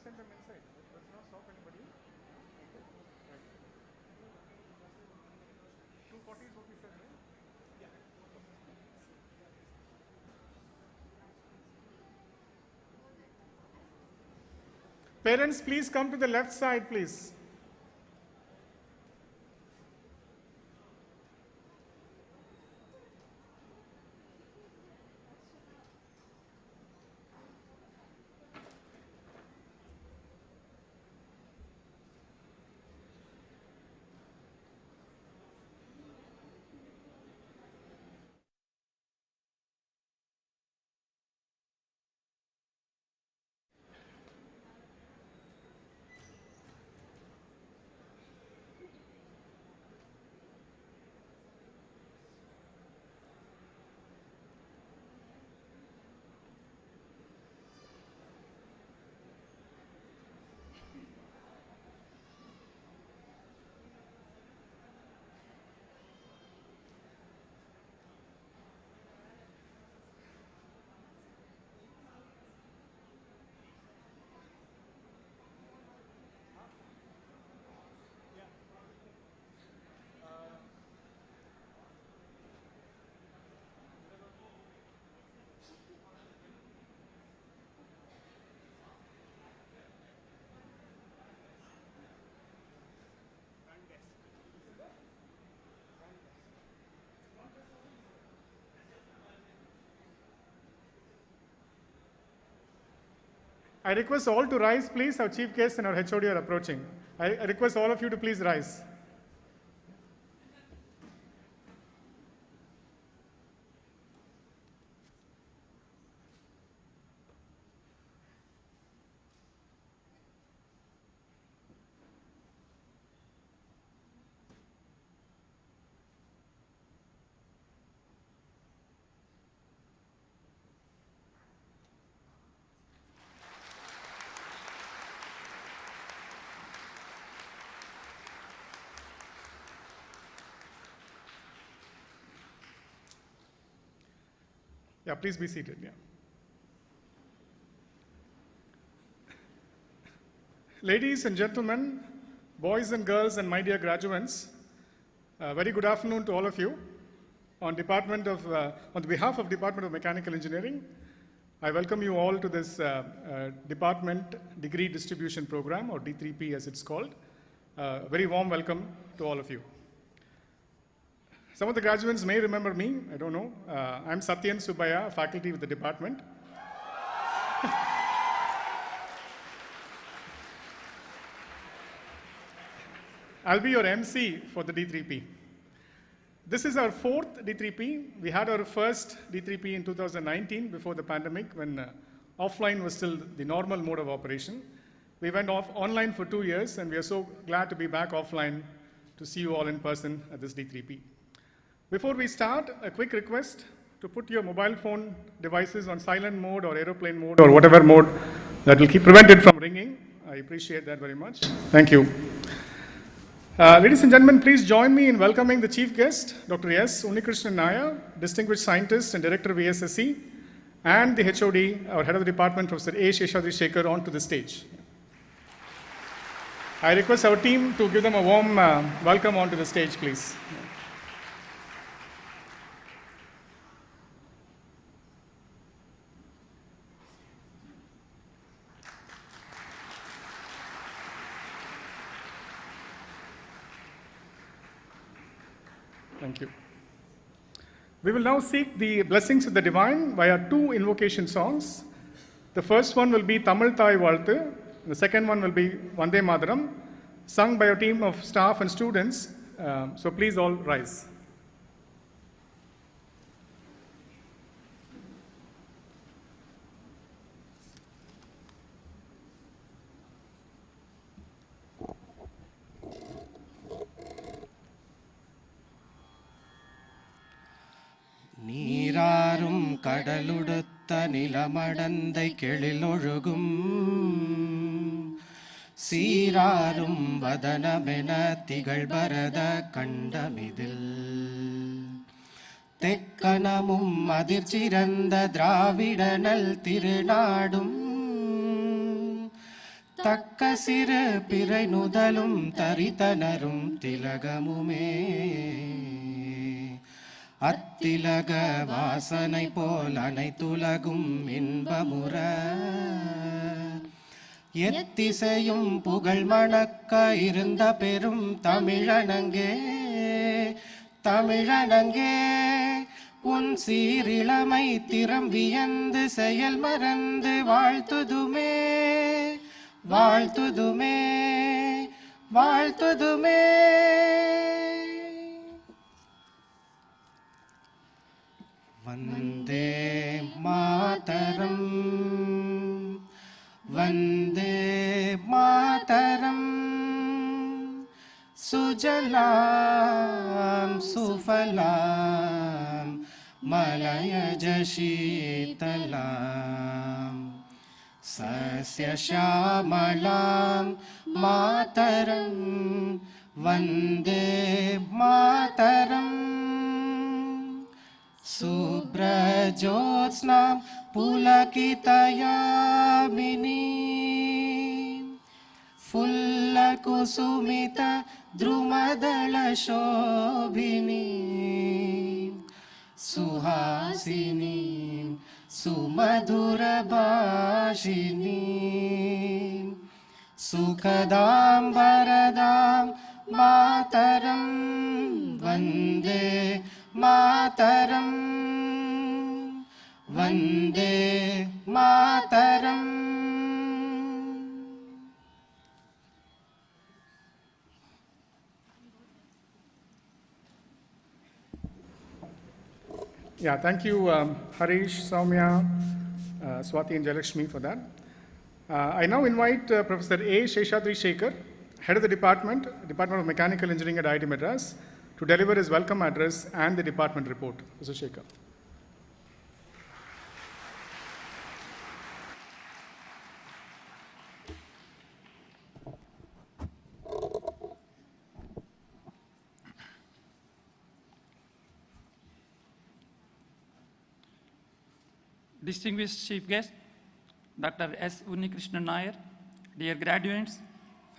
send them inside. Let's not stop anybody. Right. 240 is what we said, right? Yeah. Parents, please come to the left side, please. I request all to rise, please. Our chief guest and our HOD are approaching. I request all of you to please rise. Yeah, please be seated. Yeah. Ladies and gentlemen, boys and girls, and my dear graduates, very good afternoon to all of you. On behalf of Department of Mechanical Engineering, I welcome you all to this Department Degree Distribution Program, or D3P as it's called. Very warm welcome to all of you. Some of the graduates may remember me, I don't know. I'm Satyan Subaya, faculty with the department. I'll be your MC for the D3P. This is our fourth D3P. We had our first D3P in 2019 before the pandemic, when offline was still the normal mode of operation. We went online for 2 years, and we are so glad to be back offline to see you all in person at this D3P. Before we start, a quick request to put your mobile phone devices on silent mode or aeroplane mode or whatever mode that will prevent it from ringing. I appreciate that very much. Thank you. Ladies and gentlemen, please join me in welcoming the chief guest, Dr. S. Unnikrishnan Nair, distinguished scientist and director of VSSC, and the HOD, our head of the department, Professor A. Sheshadri Shekhar, onto the stage. I request our team to give them a warm welcome onto the stage, please. Thank you. We will now seek the blessings of the divine via 2 invocation songs. The first one will be Tamil Thai Valthu. The second one will be Vande Mataram, sung by a team of staff and students. So please all rise. நீராறும் கடலுடுத்த நிலமடந்தை கெழிலொழுகும் சீராறும் வதனமென திகழ்பரத கண்டமிதில் தெக்கணமும் அதிர்ச்சிறந்த திராவிடனல் திருநாடும் தக்க சிறு பிறை நுதலும் தரித்தனரும் திலகமுமே அத்திலக வாசனை போல் அனைத்துலகும் இன்பமுற எத்திசையும் புகழ் மணக்க இருந்த பெரும் தமிழனங்கே தமிழனங்கே உன் சீரிளமை திறம் வியந்து செயல் மறந்து வாழ்த்துதுமே வாழ்த்துதுமே வாழ்த்துதுமே. Vande Mataram Vande Mataram சுஜலாம் சுஃபலாம் மலயஜ ஷீதலாம் சஸ்யஷாமலாம் Mataram Vande Mataram சுப்ரஜோத்ஸ்னாம் புலகிதயாமினி ஃபுல்லகுசுமித த்ருமதள சோபினி Suhasini சுமதுரபாஷினி சுகதாம் வரதாம் Mataram Vande Mataram Vande Mataram. Yeah, thank you, Harish, Soumya, Swati and Jalakshmi for that. I now invite Professor A. Sheshadri Shekhar, Head of the Department of Mechanical Engineering at IIT Madras, to deliver his welcome address and the department report. Mr. Shekhar. Distinguished Chief Guest, Dr. S. Unnikrishnan Nair, dear graduates,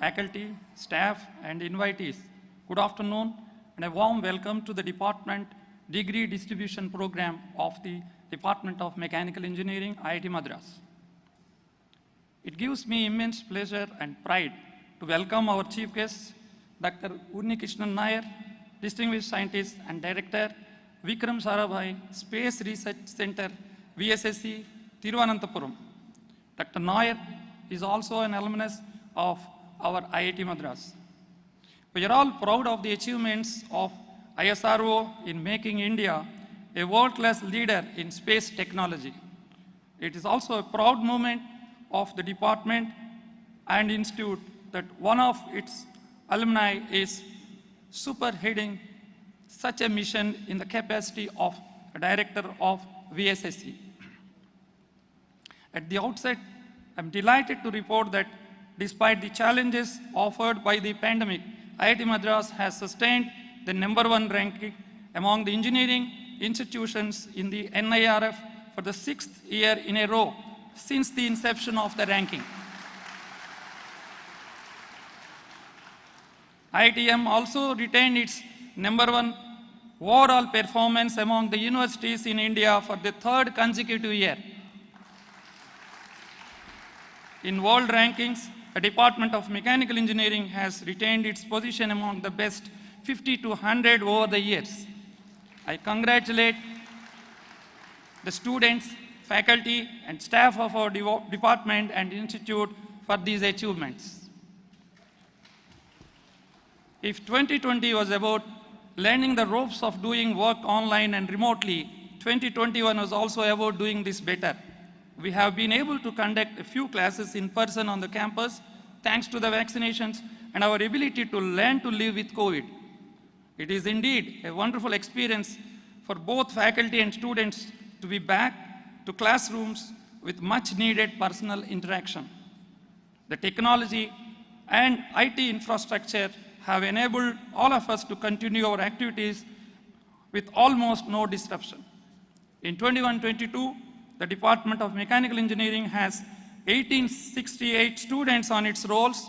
faculty, staff, and invitees, good afternoon and a warm welcome to the Department Degree Distribution Program of the Department of Mechanical Engineering, IIT Madras. It gives me immense pleasure and pride to welcome our Chief Guest, Dr. Unnikrishnan Nair, Distinguished Scientist and Director, Vikram Sarabhai, Space Research Center, VSSC, Thiruvananthapuram. Dr. Nair is also an alumnus of our IIT Madras. We are all proud of the achievements of ISRO in making India a world-class leader in space technology. It is also a proud moment of the department and institute that one of its alumni is superheading such a mission in the capacity of a director of VSSC. At the outset, I'm delighted to report that despite the challenges offered by the pandemic, IIT Madras has sustained the #1 ranking among the engineering institutions in the NIRF for the 6th year in a row since the inception of the ranking. IITM also retained its #1 overall performance among the universities in India for the 3rd consecutive year. In world rankings, the Department of Mechanical Engineering has retained its position among the best 50 to 100 over the years. I congratulate the students, faculty, and staff of our department and institute for these achievements. If 2020 was about learning the ropes of doing work online and remotely, 2021 was also about doing this better. We have been able to conduct a few classes in person on the campus thanks to the vaccinations and our ability to learn to live with COVID. It is indeed a wonderful experience for both faculty and students to be back to classrooms with much needed personal interaction. The technology and IT infrastructure have enabled all of us to continue our activities with almost no disruption. In 21-22, the Department of Mechanical Engineering has 1868 students on its rolls,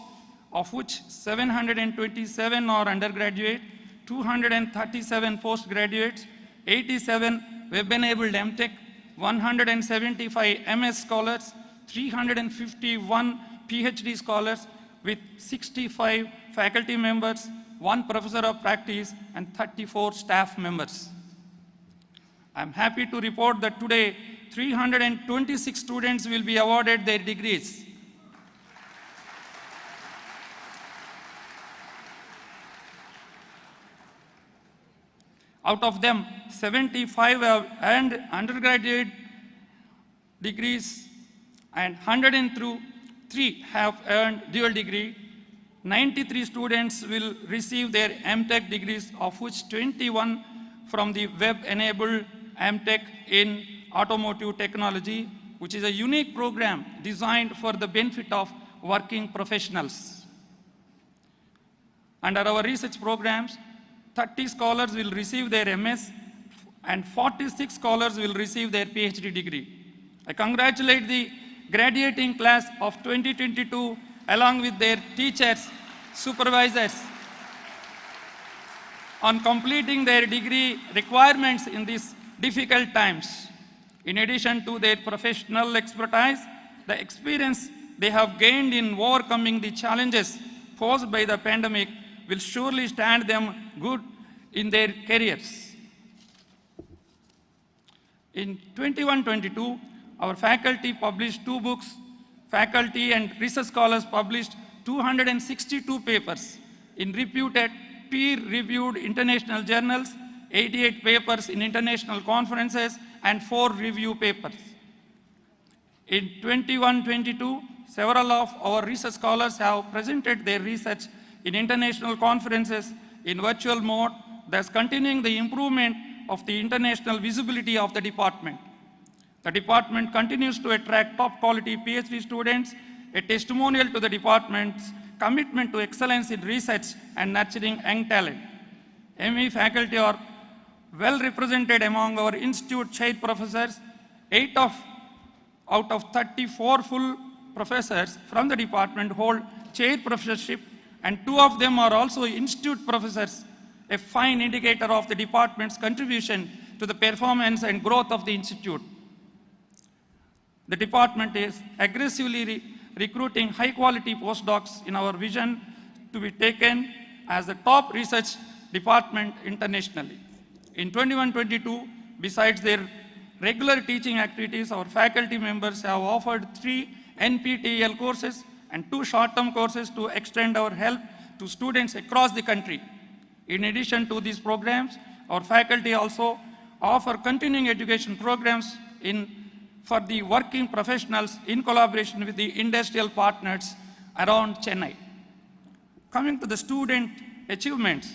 of which 727 are undergraduate, 237 postgraduates, 87 web-enabled MTech, 175 MS scholars, 351 PhD scholars, with 65 faculty members, 1 professor of practice, and 34 staff members. I'm happy to report that today 326 students will be awarded their degrees. Out of them, 75 have earned undergraduate degrees and 103 have earned dual degree. 93 students will receive their MTech degrees, of which 21 from the web-enabled MTech in automotive technology, which is a unique program designed for the benefit of working professionals. Under our research programs, 30 scholars will receive their MS and 46 scholars will receive their PhD degree. I congratulate the graduating class of 2022 along with their teachers, supervisors on completing their degree requirements in these difficult times. In addition to their professional expertise, the experience they have gained in overcoming the challenges posed by the pandemic will surely stand them good in their careers. In 21-22, our faculty published 2 books. Faculty and research scholars published 262 papers in reputed peer-reviewed international journals, 88 papers in international conferences, and 4 review papers. In 21-22, several of our research scholars have presented their research in international conferences in virtual mode, thus continuing the improvement of the international visibility of the department. The department continues to attract top quality PhD students, a testimonial to the department's commitment to excellence in research and nurturing young talent. ME faculty are well represented among our institute chair professors. 8 out of 34 full professors from the department hold chair professorship, and 2 of them are also institute professors, a fine indicator of the department's contribution to the performance and growth of the institute. The department is aggressively recruiting high-quality postdocs in our vision to be taken as the top research department internationally. In 21-22, besides their regular teaching activities, our faculty members have offered 3 NPTEL courses and 2 short-term courses to extend our help to students across the country. In addition to these programs, our faculty also offer continuing education programs for the working professionals in collaboration with the industrial partners around Chennai. Coming to the student achievements,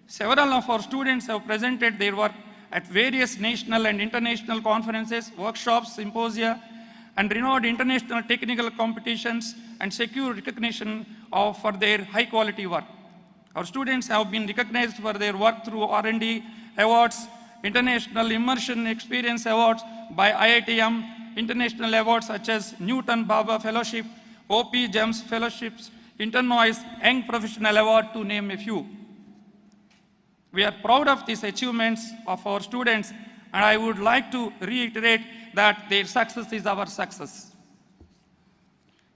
several of our students have presented their work at various national and international conferences, workshops, symposia, and renowned international technical competitions, and secure recognition for their high-quality work. Our students have been recognized for their work through R&D awards, International Immersion Experience Awards by IITM, international awards such as Newton Baba Fellowship, OP GEMS Fellowships, Internoise Young Professional Award, to name a few. We are proud of these achievements of our students, and I would like to reiterate that their success is our success.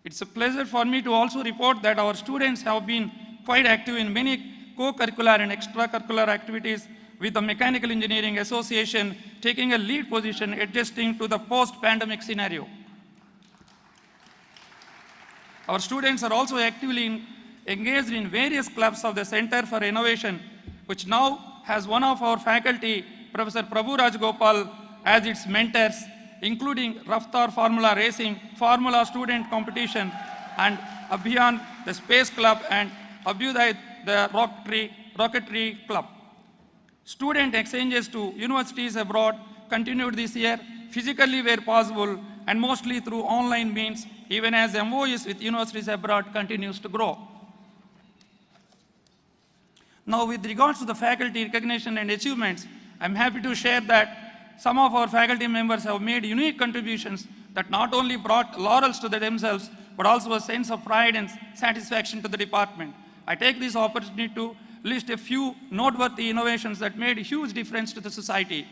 It's a pleasure for me to also report that our students have been quite active in many co-curricular and extracurricular activities, with the Mechanical Engineering Association taking a lead position adjusting to the post-pandemic scenario. Our students are also actively engaged in various clubs of the Center for Innovation, which now has one of our faculty, Professor Prabhu Raj Gopal, as its mentors, including Raftar Formula Racing, Formula Student Competition, and Abhiyan, the Space Club, and Abhyuday, the Rocketry Club. Student exchanges to universities abroad continued this year, physically where possible, and mostly through online means, even as MOUs with universities abroad continues to grow. Now, with regards to the faculty recognition and achievements, I'm happy to share that some of our faculty members have made unique contributions that not only brought laurels to themselves, but also a sense of pride and satisfaction to the department. I take this opportunity to list a few noteworthy innovations that made a huge difference to the society.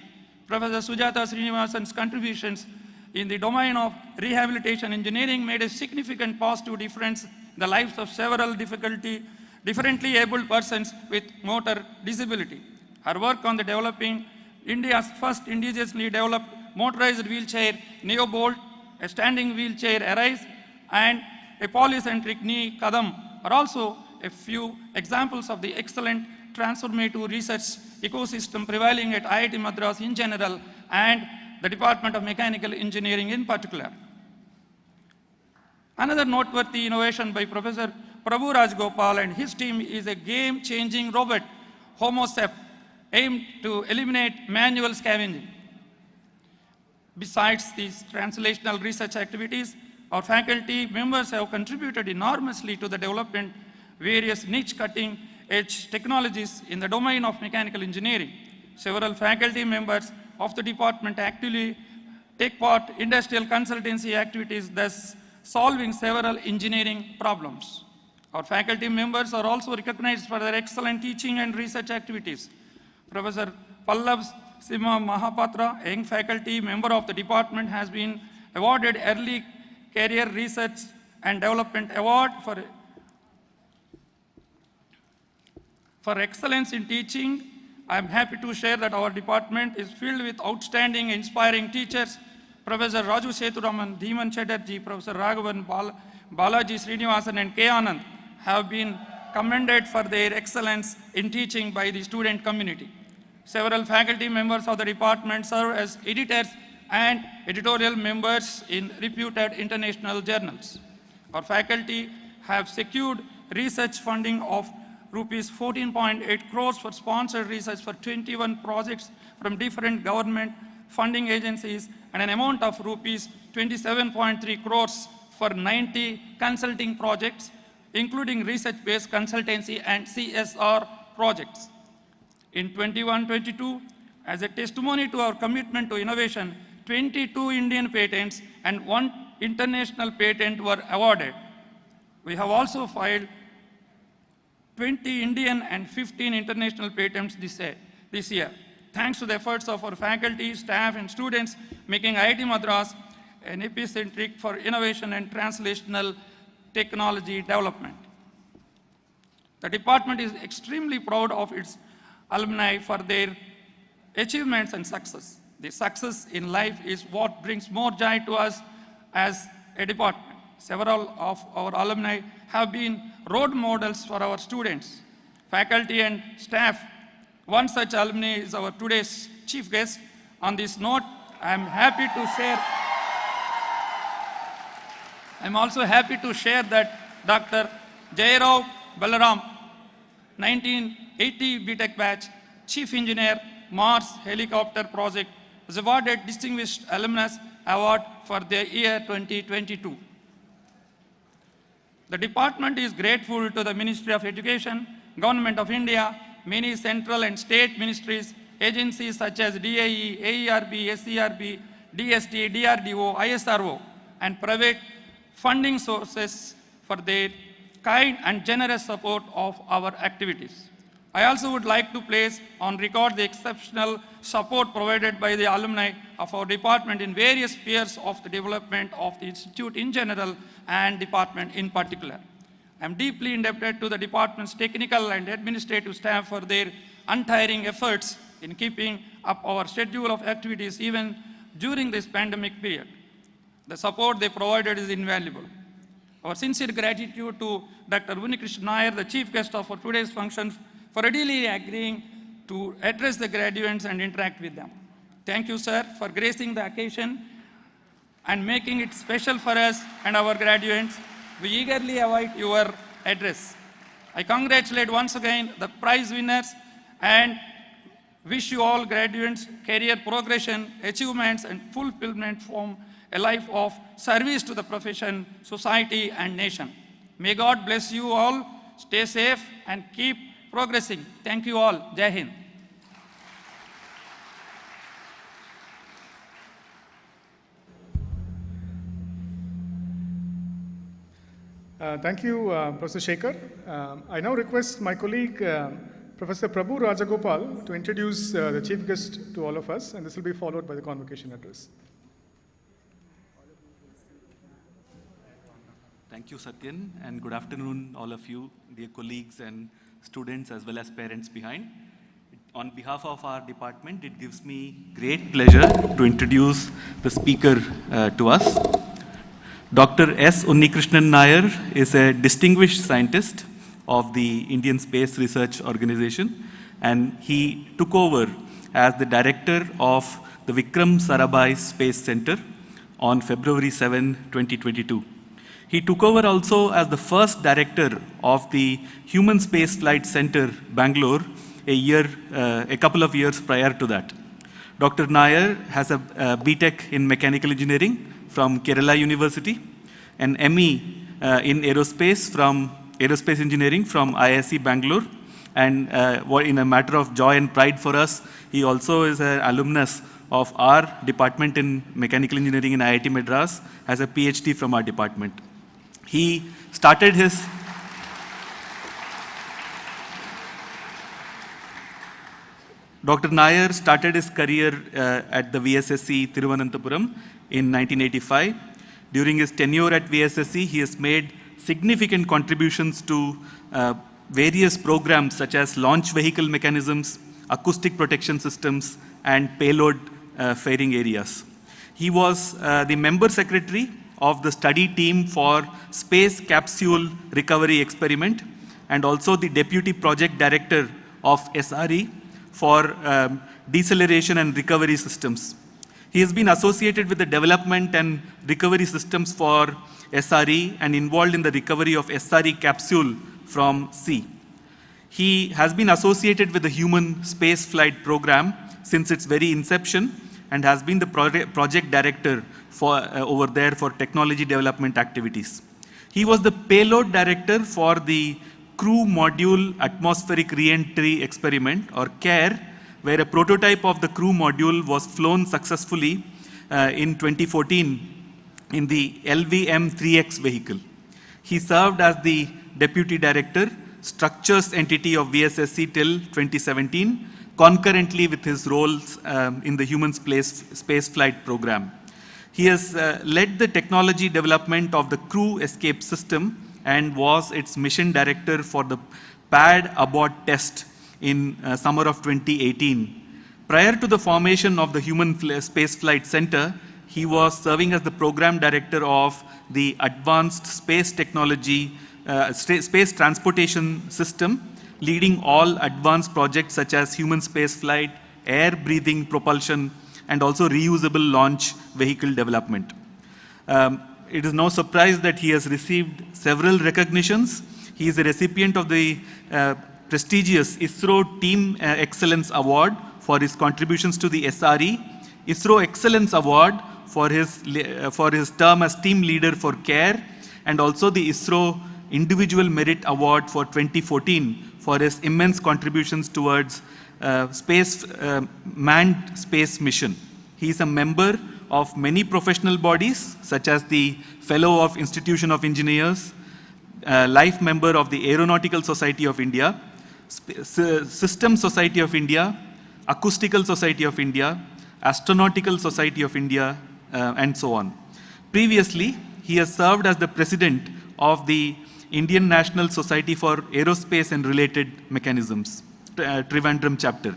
Professor Sujata Srinivasan's contributions in the domain of rehabilitation engineering made a significant positive difference in the lives of several differently abled persons with motor disability. Her work on the developing India's first indigenously developed motorized wheelchair, Neobolt, a standing wheelchair Arise, and a polycentric knee Kadam are also a few examples of the excellent transformative research ecosystem prevailing at IIT Madras in general and the Department of Mechanical Engineering in particular. Another noteworthy innovation by Professor Prabhu Rajgopal and his team is a game-changing robot, HomoSep, aimed to eliminate manual scavenging. Besides these translational research activities, our faculty members have contributed enormously to the development of various niche cutting-edge technologies in the domain of mechanical engineering. Several faculty members of the department actively take part in industrial consultancy activities, thus solving several engineering problems. Our faculty members are also recognized for their excellent teaching and research activities. Professor Pallav Simha Mahapatra, a young faculty member of the department, has been awarded Early Career Research and Development Award for excellence in teaching. I am happy to share that our department is filled with outstanding, inspiring teachers. Professor Raju Seturaman, Dhiman Chatterjee, Professor Raghavan, Balaji Srinivasan, and K. Anand have been commended for their excellence in teaching by the student community. Several faculty members of the department serve as editors and editorial members in reputed international journals. Our faculty have secured research funding of rupees 14.8 crores for sponsored research for 21 projects from different government funding agencies and an amount of rupees 27.3 crores for 90 consulting projects, including research-based consultancy and CSR projects. In 21-22, as a testimony to our commitment to innovation, 22 Indian patents and 1 international patent were awarded. We have also filed 20 Indian and 15 international patents this year. Thanks to the efforts of our faculty, staff, and students, making IIT Madras an epicentric for innovation and translational technology development. The department is extremely proud of its alumni for their achievements and success. The success in life is what brings more joy to us as a department. Several of our alumni have been role models for our students, faculty, and staff. One such alumni is our today's chief guest. On this note, I'm also happy to share that Dr. Jayarao Balaram, 1980 BTech batch, Chief Engineer, Mars Helicopter Project, was awarded Distinguished Alumnus Award for the year 2022. The department is grateful to the Ministry of Education, Government of India, many central and state ministries, agencies such as DAE, AERB, SERB, DST, DRDO, ISRO, and private funding sources for their kind and generous support of our activities. I also would like to place on record the exceptional support provided by the alumni of our department in various spheres of the development of the institute in general and department in particular. I am deeply indebted to the department's technical and administrative staff for their untiring efforts in keeping up our schedule of activities even during this pandemic period. The support they provided is invaluable. Our sincere gratitude to Dr. Unnikrishnan Nair, the chief guest of our today's function, for readily agreeing to address the graduates and interact with them. Thank you, sir, for gracing the occasion and making it special for us and our graduates. We eagerly await your address. I congratulate once again the prize winners and wish you all graduates career progression, achievements, and fulfillment from a life of service to the profession, society, and nation. May God bless you all. Stay safe and keep progressing. Thank you all. Jai Hind. Thank you, Professor Shekhar. I now request my colleague, Professor Prabhu Rajagopal, to introduce the chief guest to all of us, and this will be followed by the convocation address. Thank you, Satyan, and good afternoon, all of you, dear colleagues and students, as well as parents behind. On behalf of our department, it gives me great pleasure to introduce the speaker to us. Dr. S. Unnikrishnan Nair is a distinguished scientist of the Indian Space Research Organization, and he took over as the director of the Vikram Sarabhai Space Center on February 7, 2022. He took over also as the first director of the Human Space Flight Center, Bangalore, a couple of years prior to that. Dr. Nair has a BTech in Mechanical Engineering from Kerala University, an ME in Aerospace from Aerospace Engineering from IISc Bangalore, and in a matter of joy and pride for us, he also is an alumnus of our department in Mechanical Engineering in IIT Madras, has a PhD from our department. He started his Dr. Nair started his career at the VSSC Thiruvananthapuram in 1985. During his tenure at VSSC, he has made significant contributions to various programs such as launch vehicle mechanisms, acoustic protection systems, and payload fairing areas. He was the member secretary of the study team for Space Capsule Recovery Experiment, and also the deputy project director of SRE for deceleration and recovery systems. He has been associated with the development and recovery systems for SRE and involved in the recovery of SRE capsule from sea. He has been associated with the Human Space Flight Program since its very inception and has been the project director for, over there for technology development activities. He was the payload director for the Crew Module Atmospheric Re-entry Experiment, or CARE, where a prototype of the crew module was flown successfully in 2014 in the LVM-3X vehicle. He served as the Deputy Director, Structures Entity of VSSC till 2017, concurrently with his roles in the Human Space Flight Program. He has led the technology development of the crew escape system and was its mission director for the pad abort test in summer of 2018. Prior to the formation of the Human Space Flight Center, he was serving as the program director of the Advanced Space Technology, Space Transportation System, leading all advanced projects such as human space flight, air breathing propulsion, and also reusable launch vehicle development. It is no surprise that he has received several recognitions. He is a recipient of the prestigious ISRO Team Excellence Award for his contributions to the SRE, ISRO Excellence Award for his term as team leader for CARE, and also the ISRO Individual Merit Award for 2014 for his immense contributions towards manned space mission. He is a member of many professional bodies, such as the Fellow of Institution of Engineers, life member of the Aeronautical Society of India, System Society of India, Acoustical Society of India, Astronautical Society of India, and so on. Previously, he has served as the president of the Indian National Society for Aerospace and Related Mechanisms, Trivandrum chapter.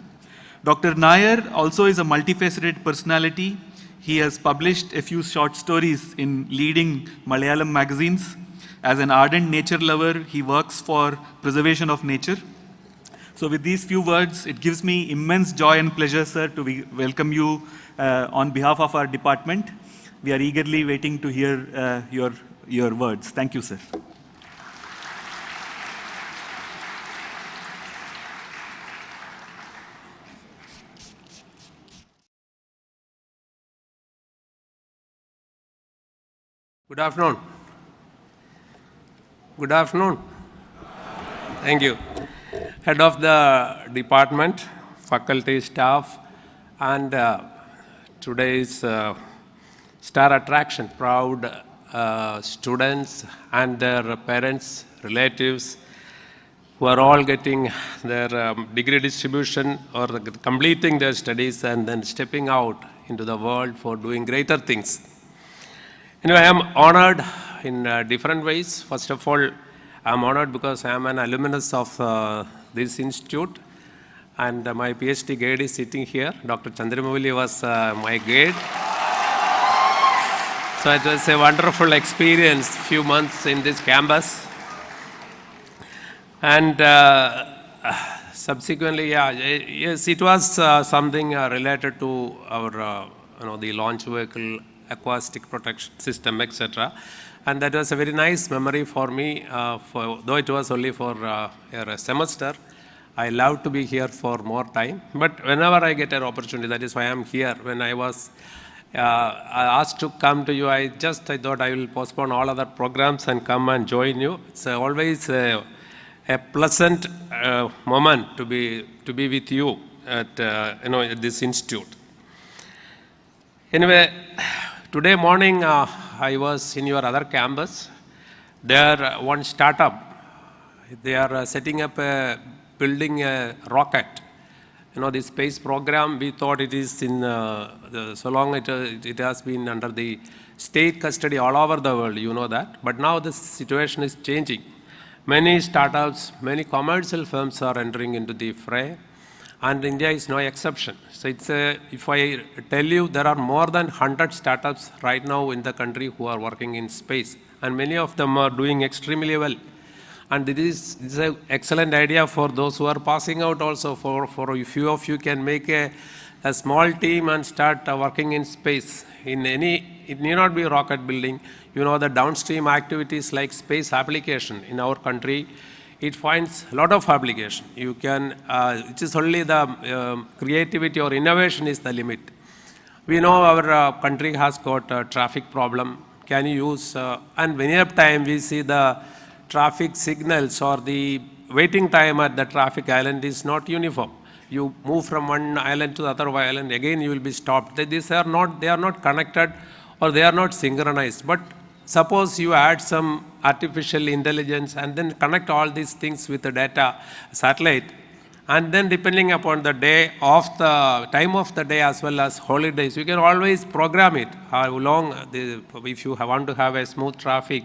Dr. Nair also is a multifaceted personality. He has published a few short stories in leading Malayalam magazines. As an ardent nature lover, he works for preservation of nature. So with these few words, it gives me immense joy and pleasure, sir, to welcome you on behalf of our department. We are eagerly waiting to hear your words. Thank you, sir. Good afternoon. Good afternoon. Thank you. Head of the department, faculty, staff, and today's star attraction, proud students and their parents, relatives, who are all getting their degree distribution or completing their studies and then stepping out into the world for doing greater things. Anyway, I am honored in different ways. First of all, I am honored because I am an alumnus of this institute, and my PhD guide is sitting here. Dr. Chandramavali was my guide. So it was a wonderful experience, few months in this campus. And subsequently, yes, it was something related to our, the launch vehicle, acoustic protection system, etc. And that was a very nice memory for me, though it was only for a semester. I love to be here for more time. But whenever I get an opportunity, that is why I am here. When I was asked to come to you, I thought I will postpone all other programs and come and join you. It's always a pleasant moment to be with you at at this institute. Anyway, today morning I was in your other campus. There, one startup, they are setting up building a rocket. The space program, we thought it is in, so long it has been under the state custody all over the world, you know that. But now the situation is changing. Many startups, many commercial firms are entering into the fray, and India is no exception. So it's if I tell you, there are more than 100 startups right now in the country who are working in space, and many of them are doing extremely well. And this is an excellent idea for those who are passing out also. For a few of you can make a small team and start working in space. It need not be rocket building. The downstream activities like space application in our country, it finds a lot of application. You can, it is only the creativity or innovation is the limit. We know our country has got a traffic problem. Can you use, and many of time we see the traffic signals or the waiting time at the traffic island is not uniform. You move from one island to the other island, again you will be stopped. They are not connected or they are not synchronized. But suppose you add some artificial intelligence and then connect all these things with the data satellite, and then depending upon the day of the time of the day as well as holidays, you can always program it, how long, if you want to have a smooth traffic,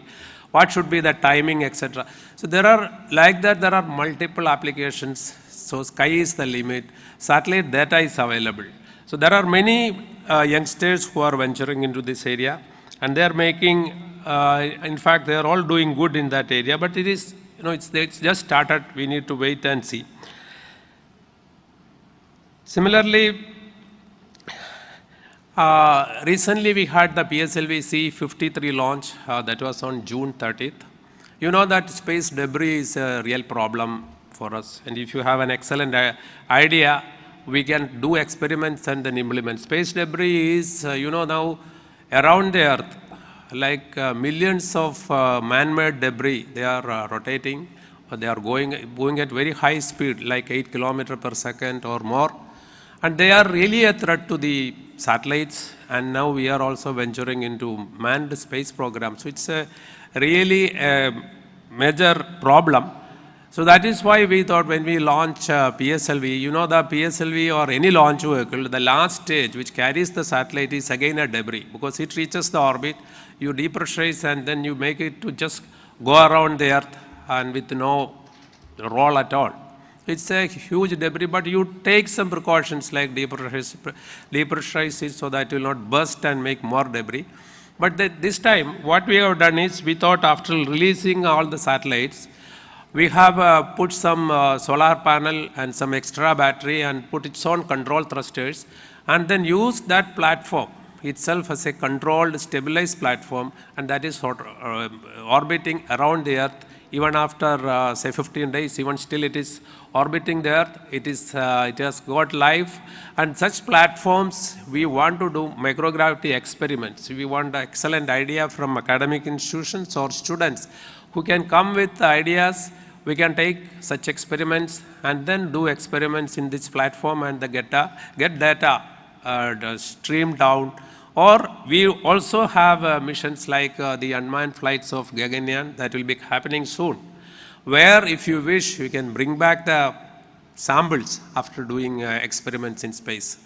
what should be the timing, etc. So there are, like that, there are multiple applications. So sky is the limit. Satellite data is available. So there are many youngsters who are venturing into this area, and they are making, in fact, they are all doing good in that area, but it is, it's just started. We need to wait and see. Similarly, recently we had the PSLV C-53 launch, that was on June 30th. You know that space debris is a real problem for us, and if you have an excellent idea, we can do experiments and then implement. Space debris is, now around the Earth, like millions of man-made debris, they are rotating, or they are going at very high speed, like 8 kilometers per second or more. And they are really a threat to the satellites, and now we are also venturing into manned space programs. So it's a really a major problem. So that is why we thought when we launch PSLV, the PSLV or any launch vehicle, the last stage which carries the satellite is again a debris, because it reaches the orbit, you depressurize and then you make it to just go around the Earth and with no roll at all. It's a huge debris, but you take some precautions like depressurize it so that it will not burst and make more debris. But this time, what we have done is, we thought after releasing all the satellites, we have put some solar panel and some extra battery and put its own control thrusters, and then use that platform itself as a controlled, stabilized platform, and that is orbiting around the Earth. Even after, say, 15 days, even still it is orbiting the Earth. It has got life. And such platforms, we want to do microgravity experiments. We want an excellent idea from academic institutions or students who can come with ideas. We can take such experiments and then do experiments in this platform and get data streamed down Or we also have missions like the unmanned flights of Gaganyaan that will be happening soon, where if you wish, you can bring back the samples after doing experiments in space.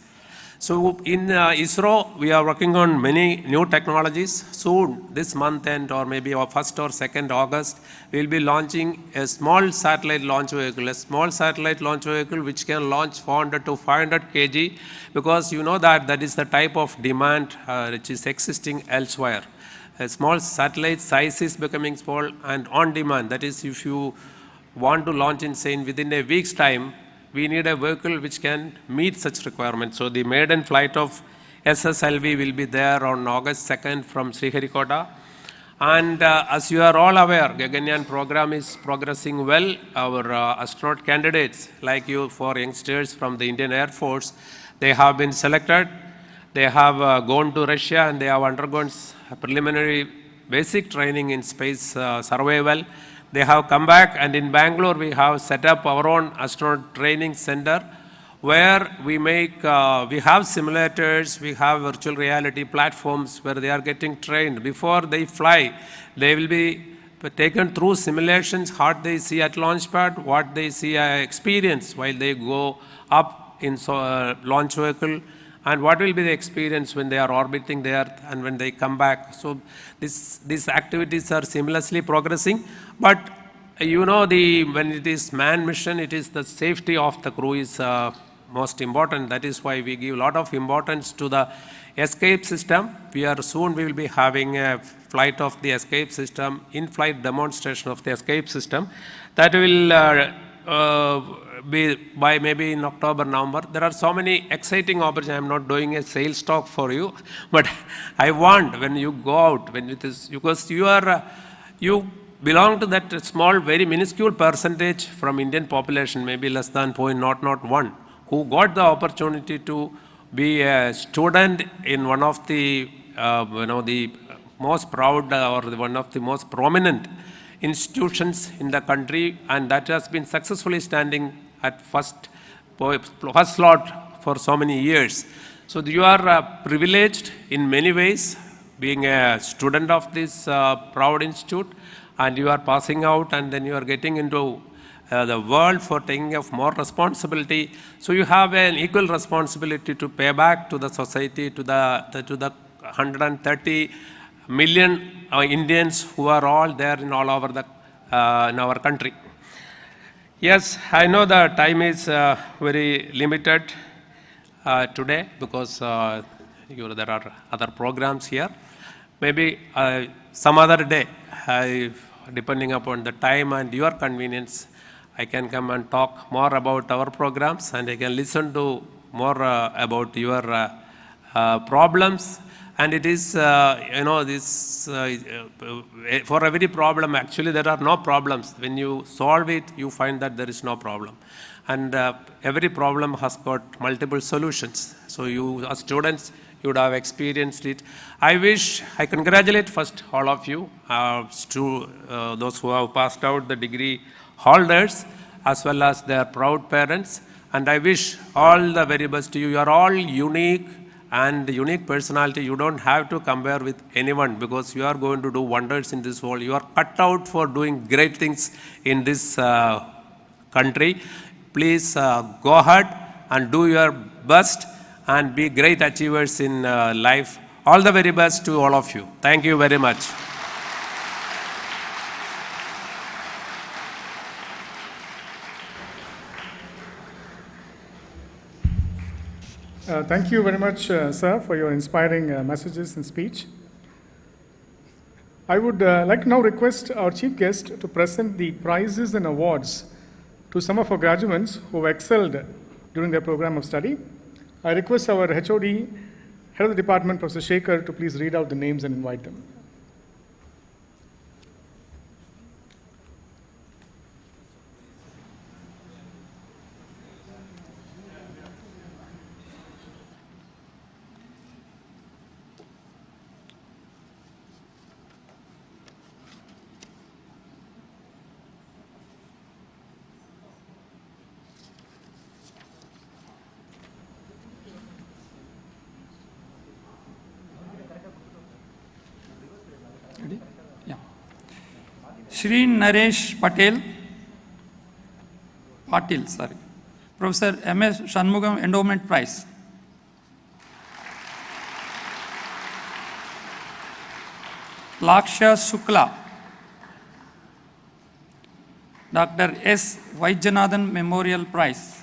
So in ISRO, we are working on many new technologies. Soon, this month end or maybe 1st or 2nd August, we will be launching a small satellite launch vehicle, which can launch 400 to 500 kg, because you know that is the type of demand which is existing elsewhere. A small satellite size is becoming small and on demand. That is, if you want to launch within a week's time, we need a vehicle which can meet such requirements. So the maiden flight of SSLV will be there on August 2nd from Sriharikota. And as you are all aware, Gaganyaan program is progressing well. Our astronaut candidates, like you, for youngsters from the Indian Air Force, they have been selected. They have gone to Russia and they have undergone preliminary basic training in space survival. They have come back, and in Bangalore we have set up our own astronaut training center where we have simulators, we have virtual reality platforms where they are getting trained. Before they fly, they will be taken through simulations, what they see at launch pad, what they see experience while they go up in launch vehicle, and what will be the experience when they are orbiting the Earth and when they come back. So these activities are seamlessly progressing. But you know, when it is manned mission, it is the safety of the crew is most important. That is why we give a lot of importance to the escape system. We will be having a flight of the escape system, in-flight demonstration of the escape system. That will be by maybe in October, November. There are so many exciting opportunities. I'm not doing a sales talk for you, but I want, when you go out, because you belong to that small, very minuscule percentage from Indian population, maybe less than 0.001, who got the opportunity to be a student in one of the, the most proud or one of the most prominent institutions in the country, and that has been successfully standing at first slot for so many years. So you are privileged in many ways, being a student of this proud institute, and you are passing out, and then you are getting into the world for taking of more responsibility. So you have an equal responsibility to pay back to the society, to the 130 million Indians who are all there in all over the in our country. Yes, I know the time is very limited today because there are other programs here. Maybe some other day, depending upon the time and your convenience, I can come and talk more about our programs, and I can listen to more about your problems. And it is, for every problem, actually there are no problems. When you solve it, you find that there is no problem. And every problem has got multiple solutions. So you, as students, you would have experienced it. I congratulate first all of you, those who have passed out, the degree holders, as well as their proud parents. And I wish all the very best to you. You are all unique and unique personality. You don't have to compare with anyone because you are going to do wonders in this world. You are cut out for doing great things in this country. Please go ahead and do your best and be great achievers in life. All the very best to all of you. Thank you very much. Thank you very much, sir, for your inspiring messages and speech. I would like to now request our chief guest to present the prizes and awards to some of our graduates who excelled during their program of study. I request our HOD, Head of the Department, Professor Shekhar, to please read out the names and invite them. Shri Naresh Patil, sorry. Professor M.S. Shanmugam Endowment Prize. Lakshya Shukla. Dr. S. Vaidyanathan Memorial Prize.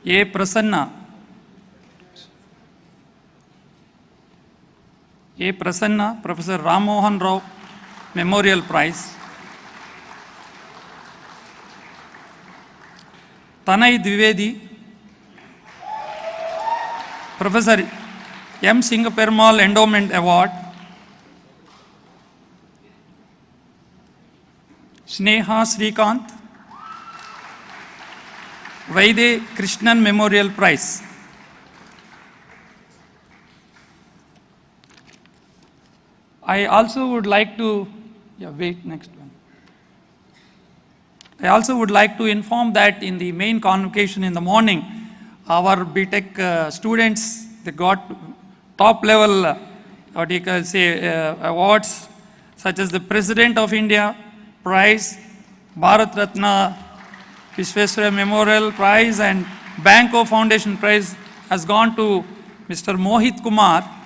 A. Prasanna. A. Prasanna, Professor Ram Mohan Rao Memorial Prize. Tanai Dwivedi, Professor M. Singaperumal Endowment Award. Sneha Srikanth, Vaide Krishnan Memorial Prize. I also would like to, next one. I also would like to inform that in the main convocation in the morning, our BTech students, they got top level, what you can say, awards, such as the President of India Prize, Bharat Ratna Vishweswara Memorial Prize, and Banco Foundation Prize has gone to Mr. Mohit Kumar.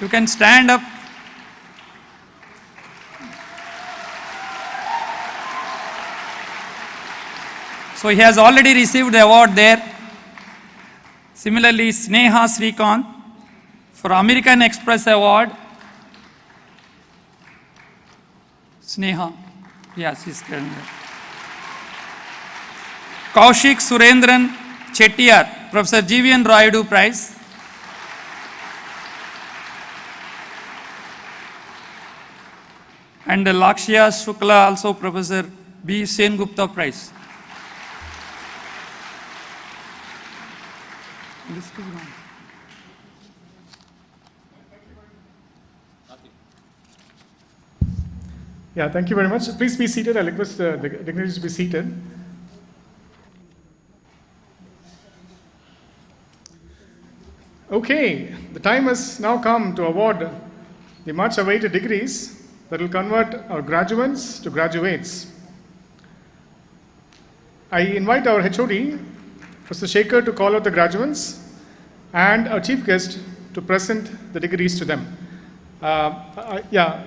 You can stand up. So he has already received the award there. Similarly, Sneha Srikanth for American Express Award. Sneha, yes, she's getting there. Kaushik Surendran Chettiar, Professor G.V.N. Raidu Prize. And Lakshya Shukla, also Professor B. Sengupta Prize. Yeah, thank you very much. Please be seated. I request the dignitaries to be seated. Okay, the time has now come to award the much awaited degrees that will convert our graduates to graduates. I invite our HOD, Mr. Shekhar, to call out the graduates and our chief guest to present the degrees to them. That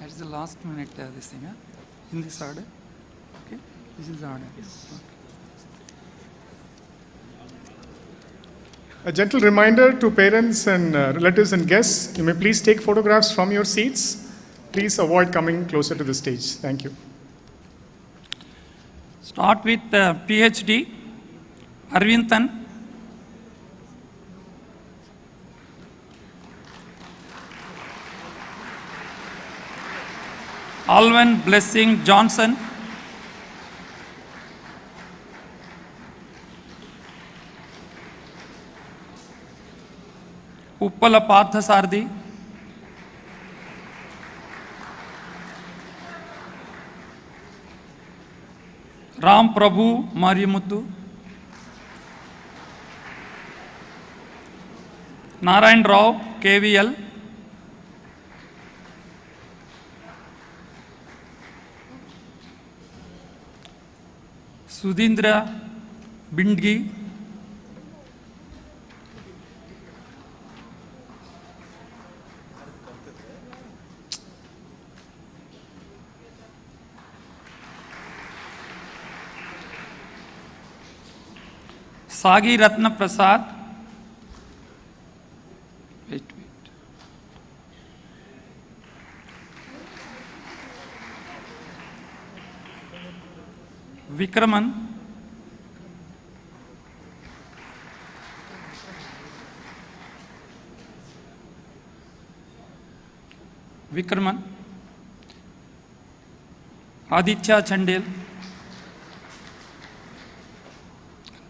is the last minute this thing, huh? In this order. Okay, this is the order. Okay. A gentle reminder to parents and relatives and guests, you may please take photographs from your seats. Please avoid coming closer to the stage. Thank you. Start with PhD, Arvindan. Alvin Blessing Johnson. Uppala Parthasarthi. Ram Prabhu Mariamuthu. Narayan Rao KVL. Sudhindra Bindgi. Sagi Ratna Prasad. Wait. Vikraman. Aditya Chandel.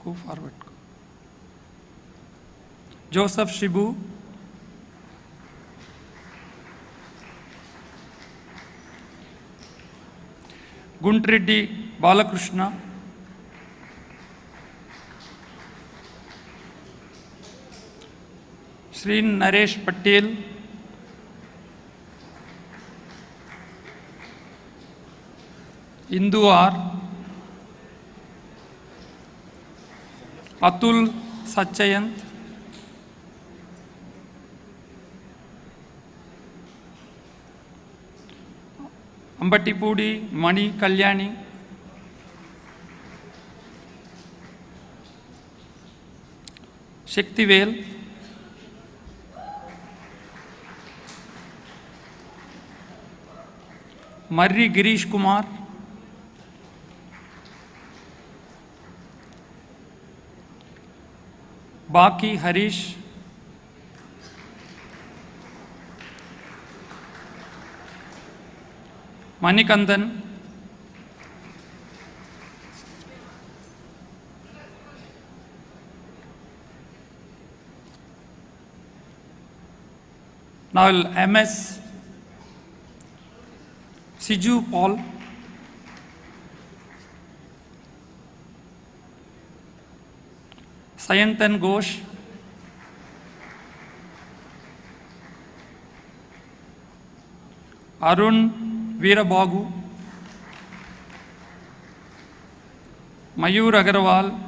Go forward. Joseph Shibu, Guntreddy Balakrishna, Sri Naresh Patel, Indu R, Atul Satchayant, Ambatipudi Mani Kalyani, Shaktivel, Marri Girish Kumar, Baki Harish, Manikandan, now MS Siju Paul, Sayantan Ghosh, Arun Veerabagu, Mayur Agarwal,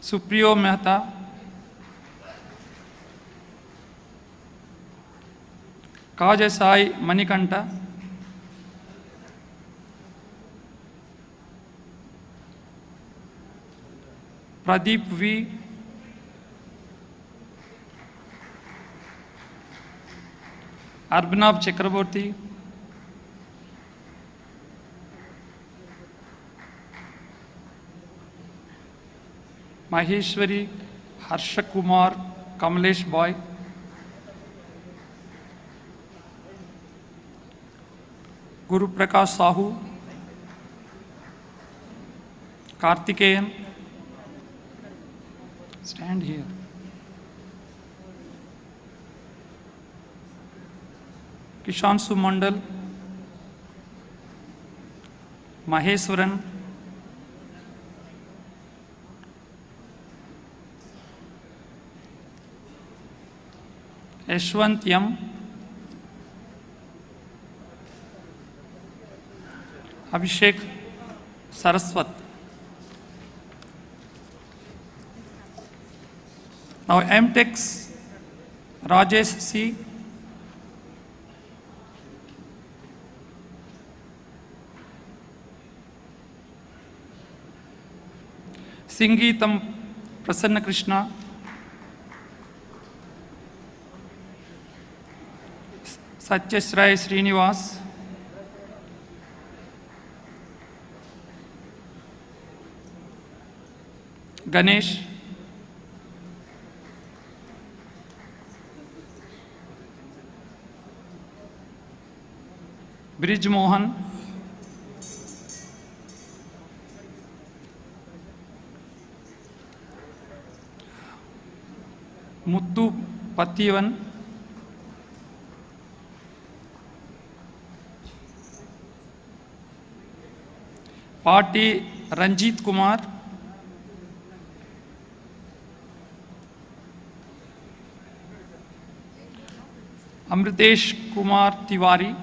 Supriyo Mehta, Kajasai Manikanta, Pradeep V, Arbanav Chakraborty, Maheshwari Harsha Kumar Kamlesh Boy, Guru Prakash Sahu, Kartikeyan, stand here. Kishan Sumandal, Maheswaran, Yashwant Yam, Abhishek Saraswat. Now MTechs, Rajesh C, Singeetam Prasanna Krishna, Satyasray Srinivas, Ganesh, Brij Mohan, Muttu Pattivan, Pati Ranjit Kumar, Amritesh Kumar Tiwari,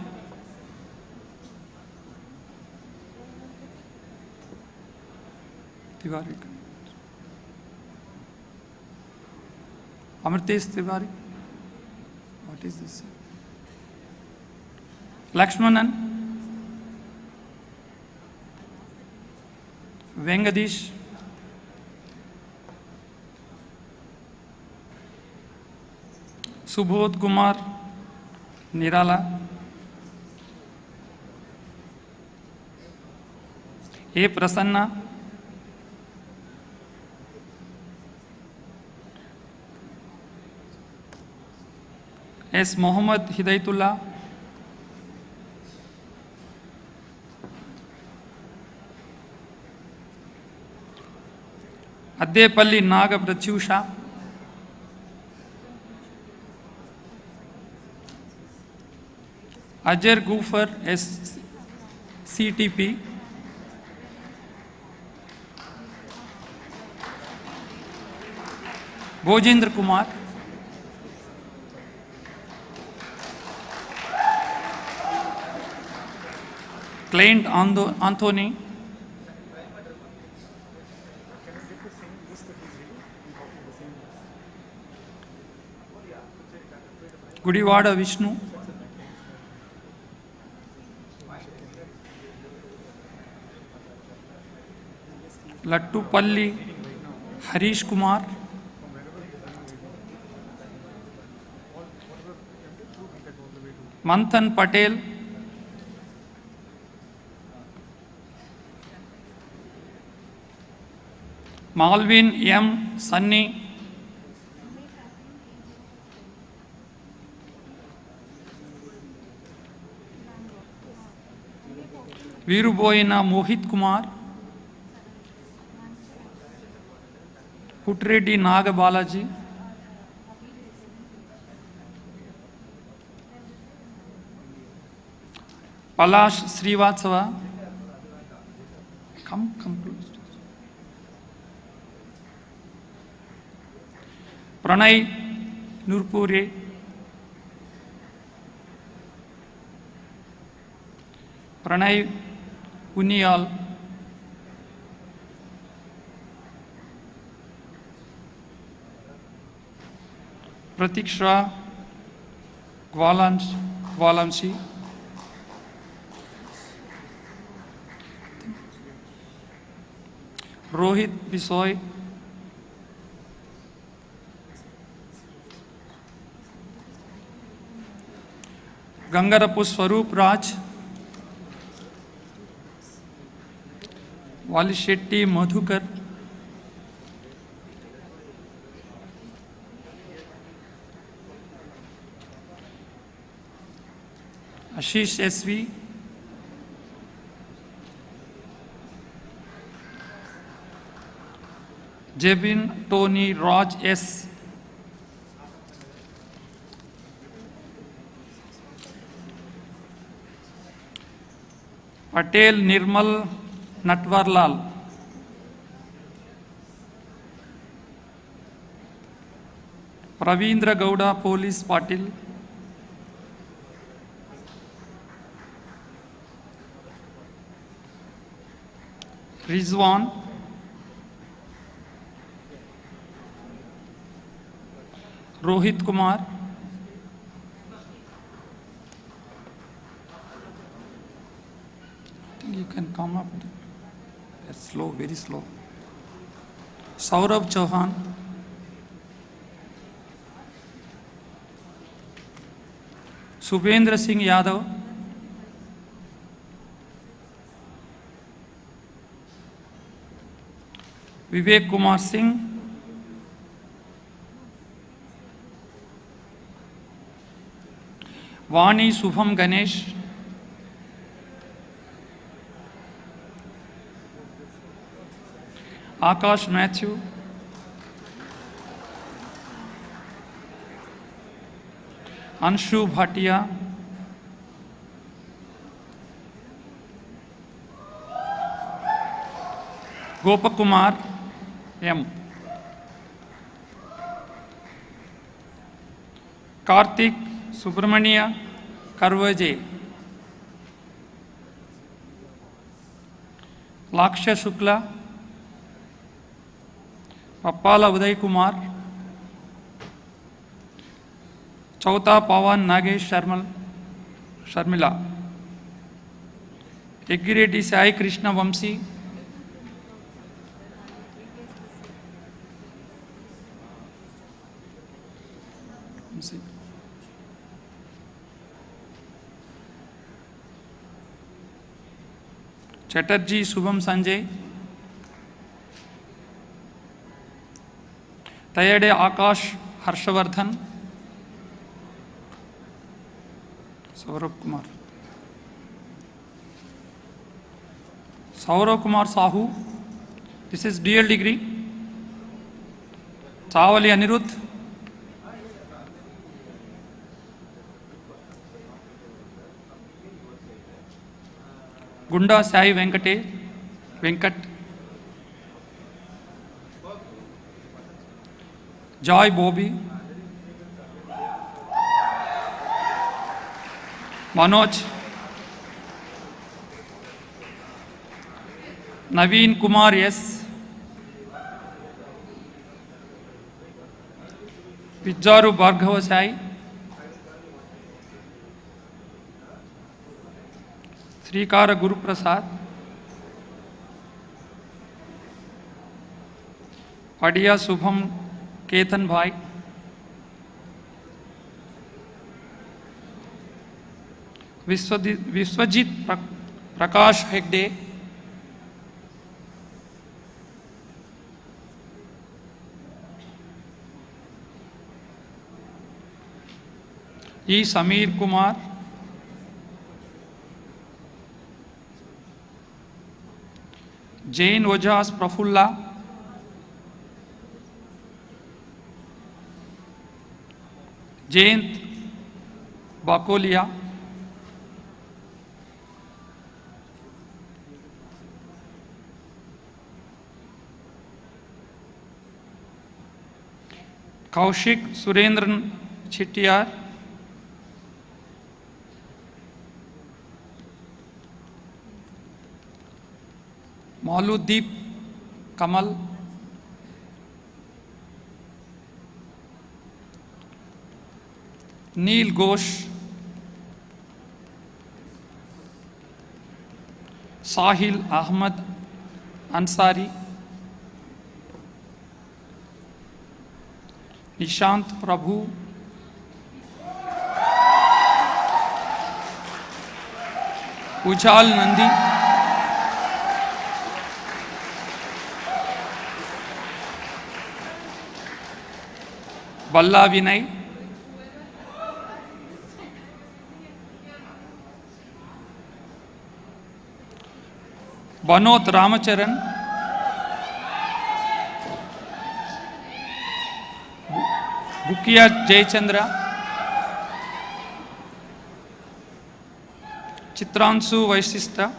Amritesh Tiwari, what is this? Lakshmanan, Vengadish, Subodh Kumar Nirala, A. Prasanna, S. Mohammad Hidayatullah, Addepalli Naga Pratyusha, Ajar Gufar SCTP, Bojendra Kumar, Client Anthony, Gudivada Vishnu, Lattupalli Harish Kumar, Manthan Patel, Malvin M. Sunny, Viruboyina Mohit Kumar, Putreddy Naga Balaji, Palash Srivatsava, come close. Pranay Nurpure, Pranay Uniyal, Pratiksha Gwalamsi, Rohit Bisoy, Gangarapu Swaroop Raj, Walishetty Madhukar, Ashish SV, Jebin Tony Raj S, Patel Nirmal Natwarlal, Pravindra Gowda Police Patil, Rizwan, Rohit Kumar, you can come up. That's slow, very slow. Saurabh Chauhan, Subhendra Singh Yadav, Vivek Kumar Singh, Vani Subham Ganesh, Akash Matthew, Anshu Bhatia, Gopakumar M, Karthik Subramania Karvaje, Laksha Shukla, Papala Uday Kumar, Chauta Pawan Nagesh Sharmila, Egiredi Sai Krishna Vamsi, Chatterjee Subham Sanjay, Tayade Akash Harshavardhan, Saurabh Kumar, Saurabh Kumar Sahu, this is DL degree, Chavali Anirudh, Gunda Sai Venkat, Joy Bobby, Manoj, Naveen Kumar S, Vijaru Bhargava Sai, Srikara Guru Prasad, Padia Subham Ketan Bhai, Viswajit Prakash Hegde, E. Samir Kumar, Jane Ojas Prafulla, Jayant Bakolia, Kaushik Surendran Chettiar, Maludeep Kamal, Neil Ghosh, Sahil Ahmad Ansari, Nishant Prabhu, Ujjal Nandi, Balla Vinay, Banot Ramacharan, Bukia Jayachandra, Chitransu Vaisista,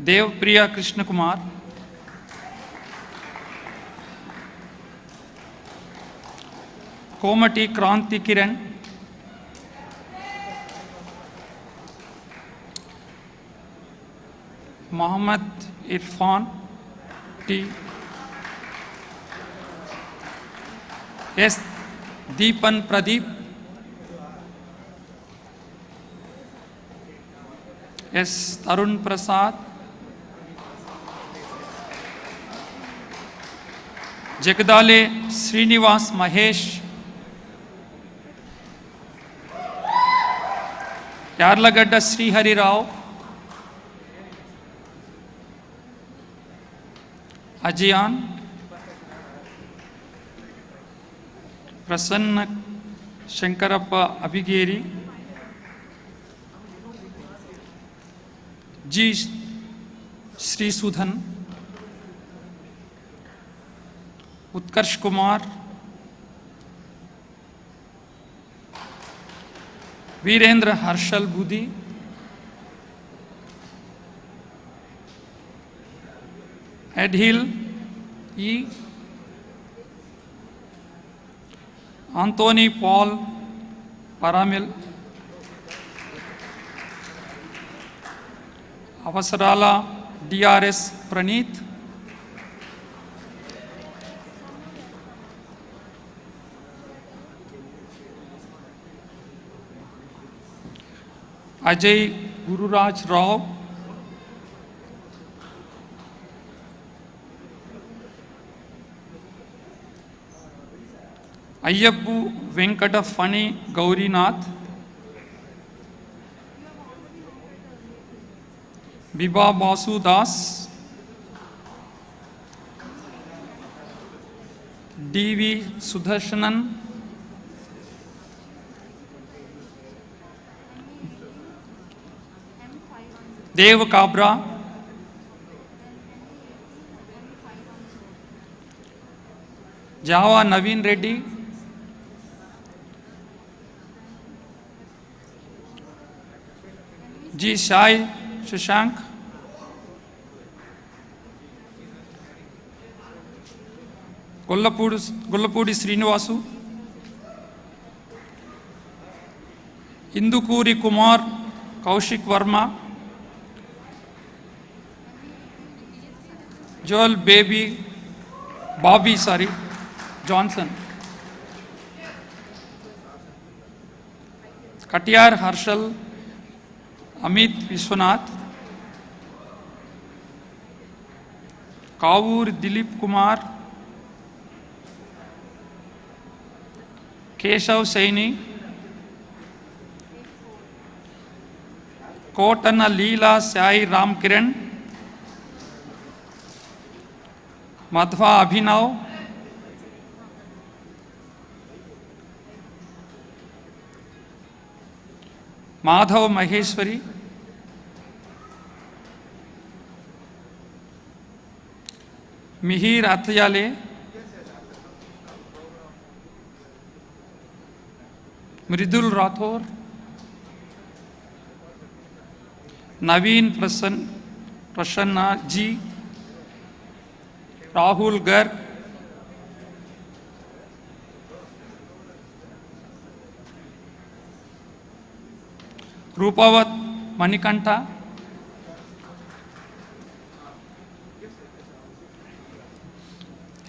Dev Priya Krishna Kumar, Komati Kranti Kiran, Muhammad Irfan T, S. Deepan Pradeep, S. Tarun Prasad, Jagadale Srinivas Mahesh, Yarlagadda Sri Hari Rao, Ajian, Prasanna Shankarappa Abhigeri, G. Sri Sudhan, Utkarsh Kumar, Virendra Harshal Budi, Edhil E, Anthony Paul Paramil, Avasarala DRS Praneeth, Ajay Gururaj Rao, Ayyappu Venkata Fani Gaurinath, Biba Basu Das, D.V. Sudarshanan, Dev Kabra, Java Naveen Reddy, G. Shai Shashank, Gollapudi Srinivasu, Indukuri Kumar Kaushik Verma, Joel Bobby Johnson, Katiyar Harshal, Amit Vishwanath, Kavur Dilip Kumar, Keshav Saini, Kotana Leela Sai Ramkiran, Madhva Abhinav, Madhav Maheshwari, Mihir Athayale, Mridul Rathor, Naveen Prasanna G, Rahul Garg, Rupavat Manikanta,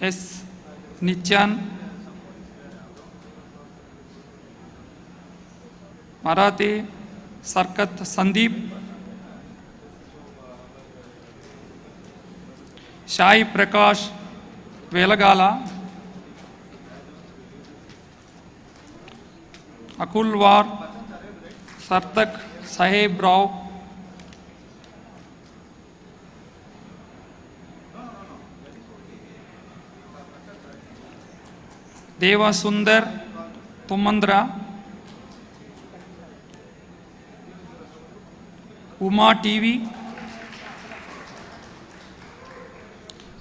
S. Nityan, Marathi Sarkat Sandeep, Shai Prakash Velagala, Akulwar Sartak Saheb Rao, Deva Sundar Tumandra, Uma TV,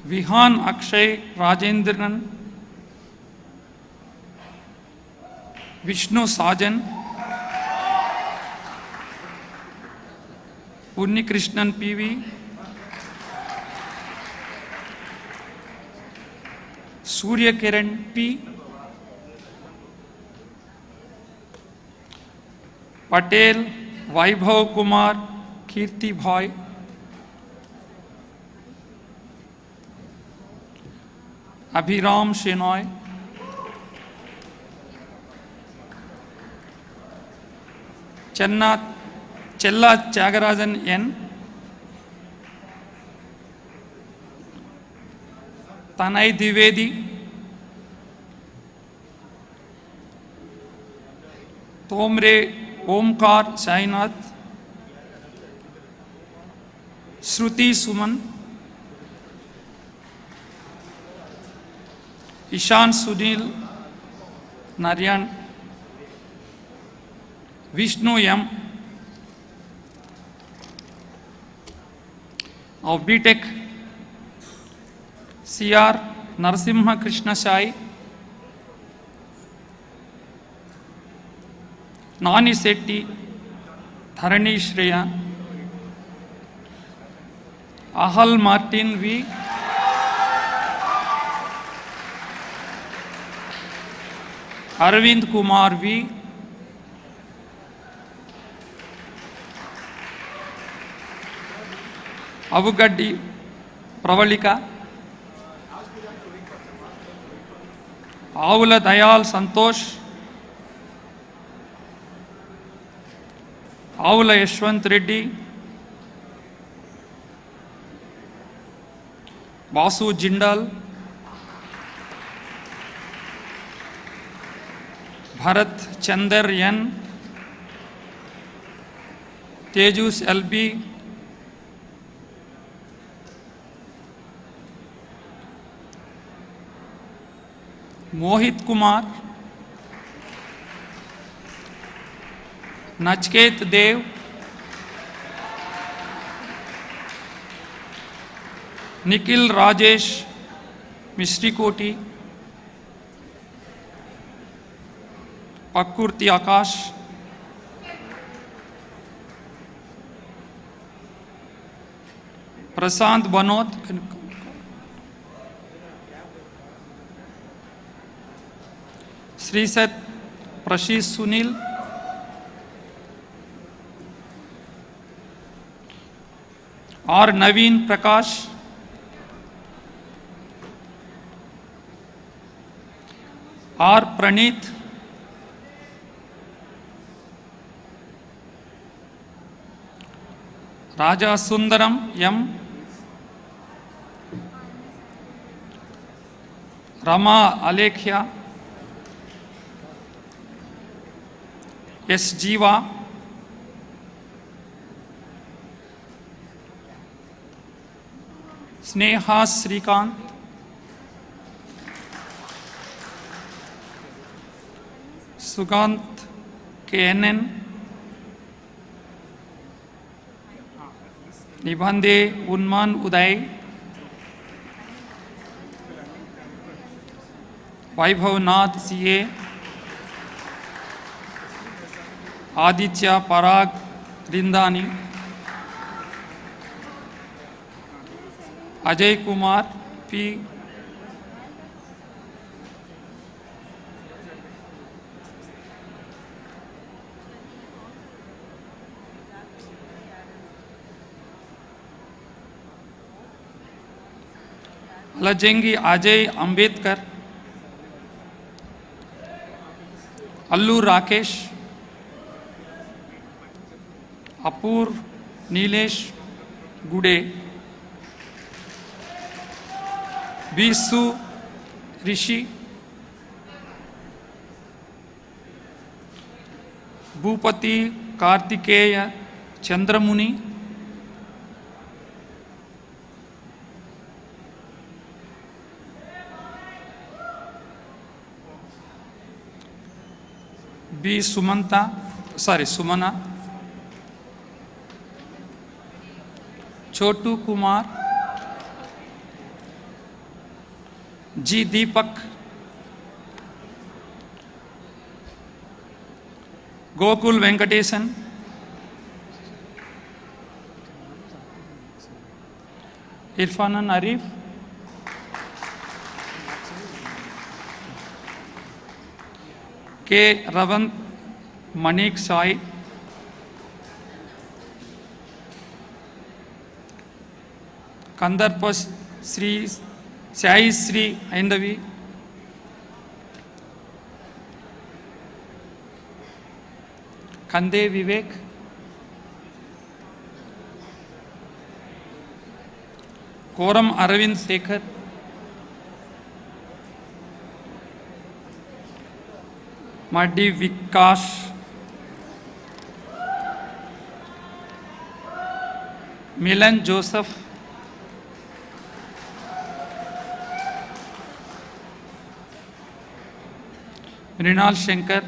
Vihan Akshay Rajendran, Vishnu Sajan, Unni Krishnan PV, Surya Kiran P, Patel Vaibhav Kumar Kirti Bhai, Abhiram Shenoy, Chella Chagarajan N, Tanai Divedi, Tomre Omkar Sainath, Shruti Suman, Ishan Sunil Narayan, Vishnu M. Of BTech, CR Narasimha Krishna Sai, Nani Setti, Dharani Shreya, Ahal Martin V, Arvind Kumar V, Avugaddi Pravalika, Avula Dayal Santosh, Avula Yashwant Reddy, Basu Jindal, Bharat Chandar N, Tejus LB, Mohit Kumar, Nachket Dev, Nikhil Rajesh Mishrikoti, Pakurti Akash, Prasant Banot, Srisat Prashish Sunil, R. Naveen Prakash, R. Praneeth, Raja Sundaram M, Rama Alekhya, S. Jiva, Sneha Srikant, Sugant KNN, Nibhande Unman Uday, Vaibhavnath CA, Aditya Parag Rindani, Ajay Kumar P. Alajengi Ajay Ambedkar, Allu Rakesh, Apur Nilesh Gude, Bisu Rishi, Bhupati Kartikeya Chandramuni, B. Sumana, Chotu Kumar, G. Deepak, Gokul Venkatesan, Irfanan Arif, K. Ravant Manik Sai, Kandarpas Sri Sai Sri Aindavi, Kande Vivek, Koram Aravind Sekhar, Maddi Vikash, Milan Joseph, Mrinal Shankar,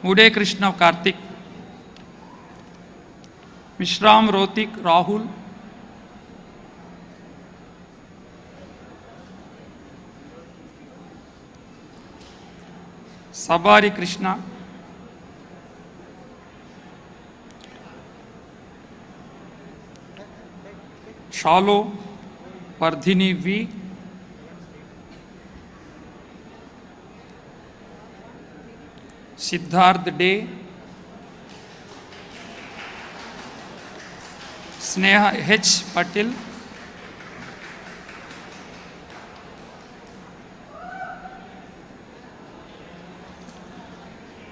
Uday Krishna Karthik, Mishram Rotik Rahul, Sabari Krishna, Shalo Vardhini V, Siddharth Day, Sneha H. Patil,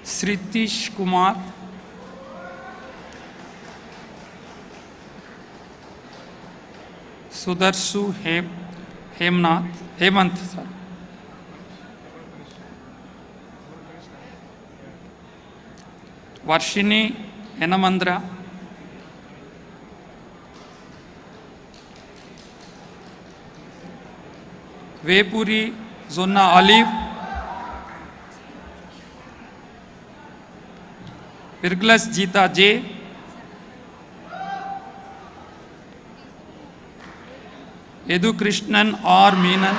Sritish Kumar, Sudarshu Hemant, Varshini Enamandra, Vepuri Zonna Olive, Virglas Jita J, Edu Krishnan or Meenan,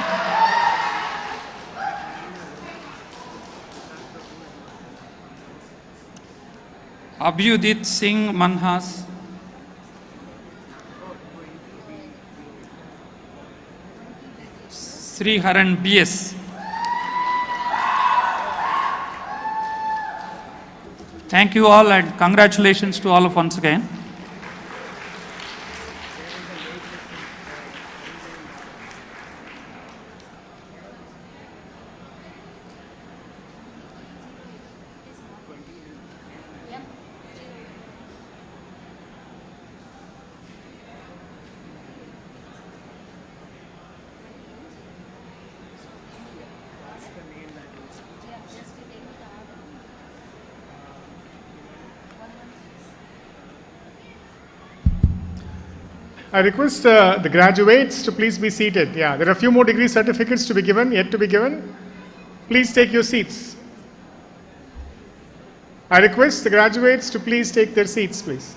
Abhyudit Singh Manhas, Sriharan BS. Thank you all and congratulations to all of once again. I request the graduates to please be seated. Yeah, there are a few more degree certificates to be given, yet to be given. Please take your seats. I request the graduates to please take their seats, please.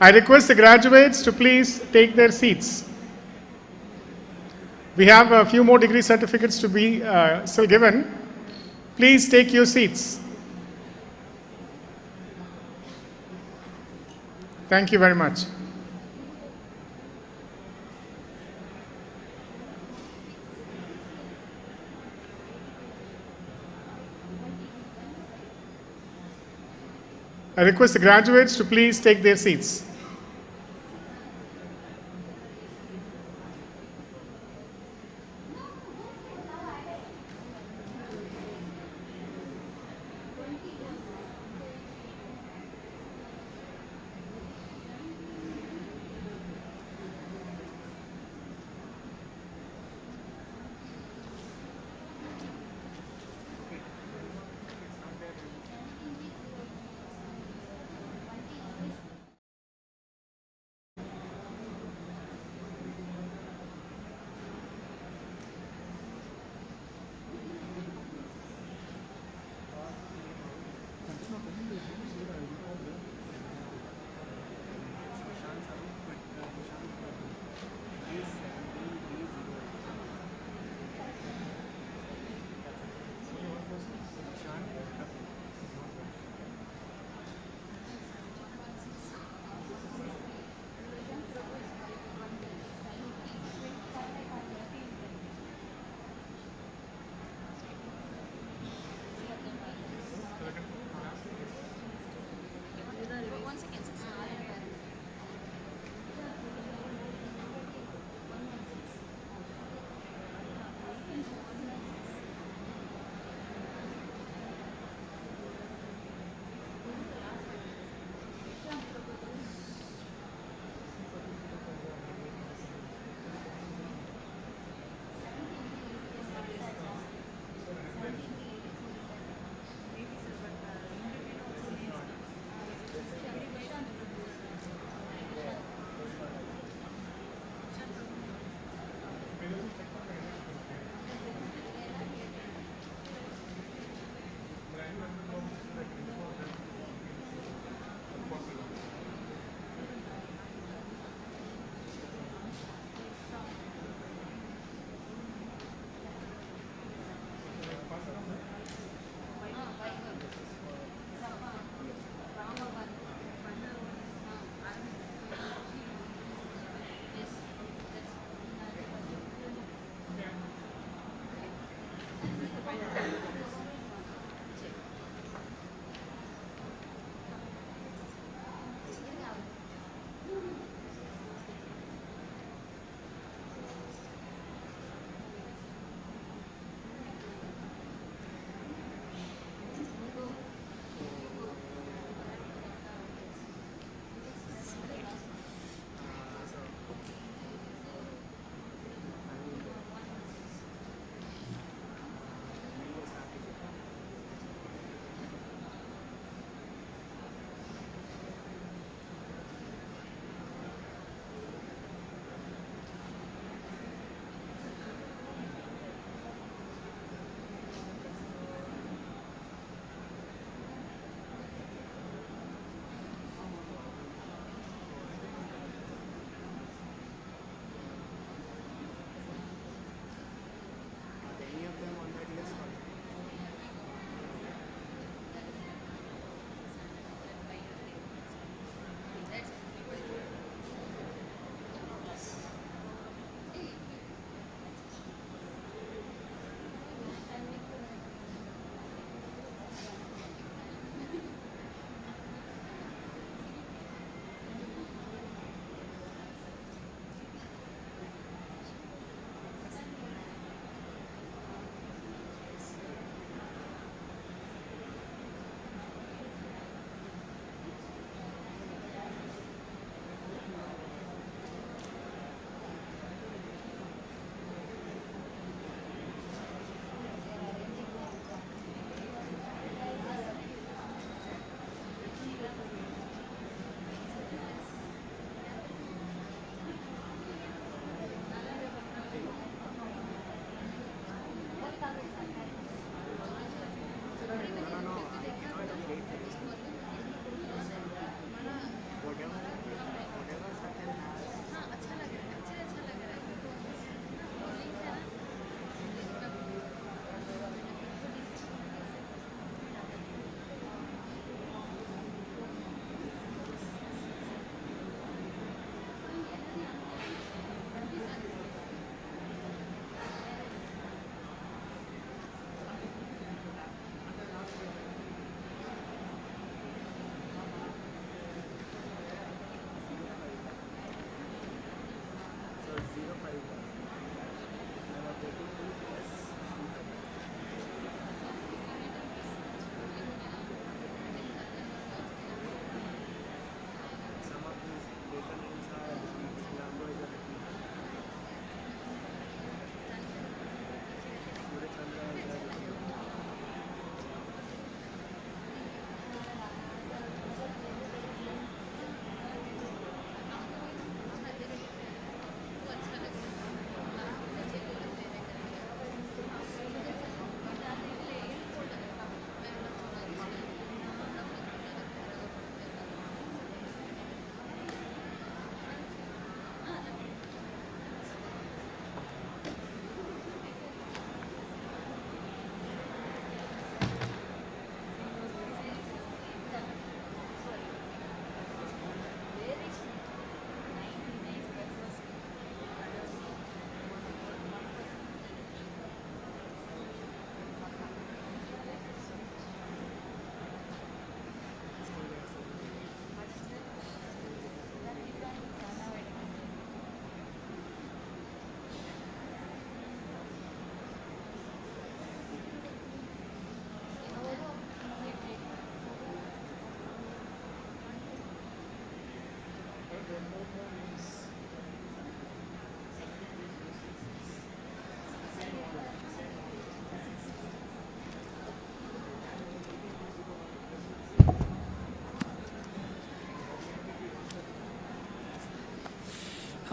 I request the graduates to please take their seats. We have a few more degree certificates to be still given. Please take your seats. Thank you very much. I request the graduates to please take their seats.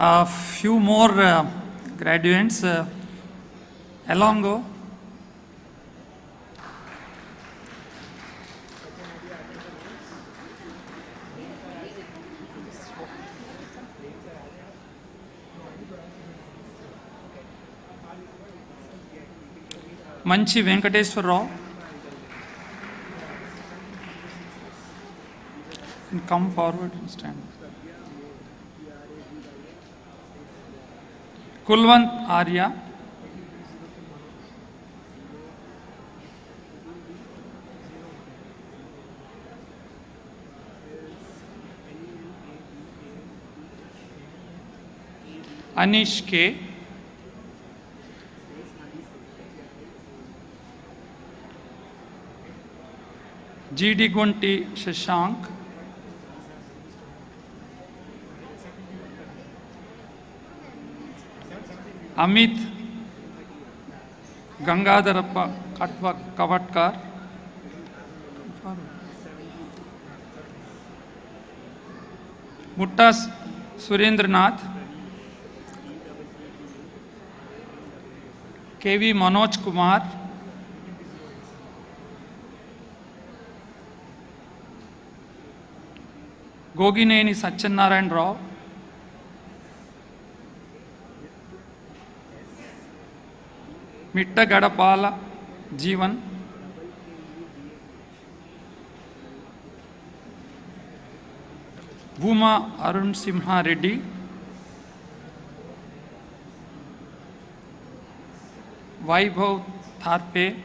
A few more graduates. Alongo. Manchi Venkateswar Rao. And come forward and stand. Kulwant Arya. Anish K. G.D. Gunti Shashank. Amit Gangadharappa Kavatkar. Muttas Surendranath. K.V. Manoj Kumar. Gogineni Satyanarayan Rao. Mitta Gadapala Jeevan. Bhuma Arun Simha Reddy. Vaibhav Tharpe.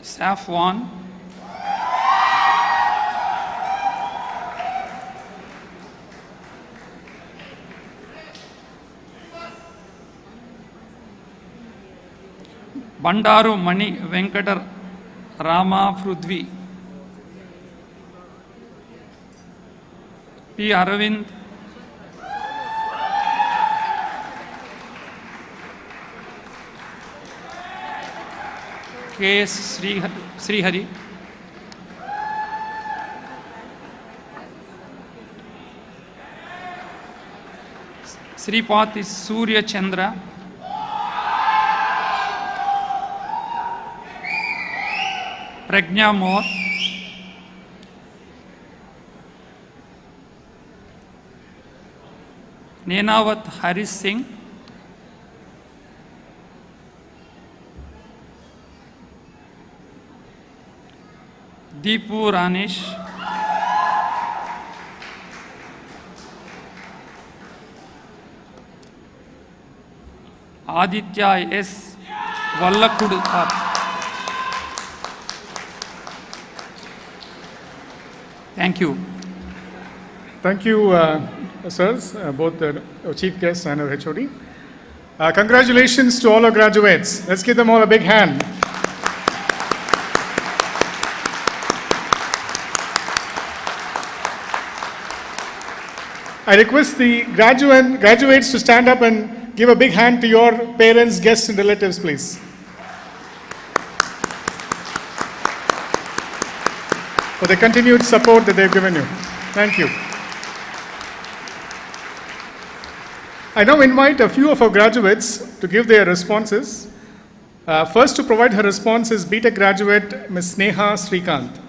Safwan. Bandaru Mani Venkatar Rama Prudvi. P. Aravind. K. S. Srihari. Sripati Surya Chandra. Pragnya Moore. Nenavat Haris Singh. Deepu Ranish. Aditya S. Vallakudu. Thank you. Thank you, sirs, both the chief guests and our HOD. Congratulations to all our graduates. Let's give them all a big hand. I request the graduates to stand up and give a big hand to your parents, guests, and relatives, please. For the continued support that they've given you. Thank you. I now invite a few of our graduates to give their responses. First to provide her response is BTech graduate Ms. Sneha Srikanth.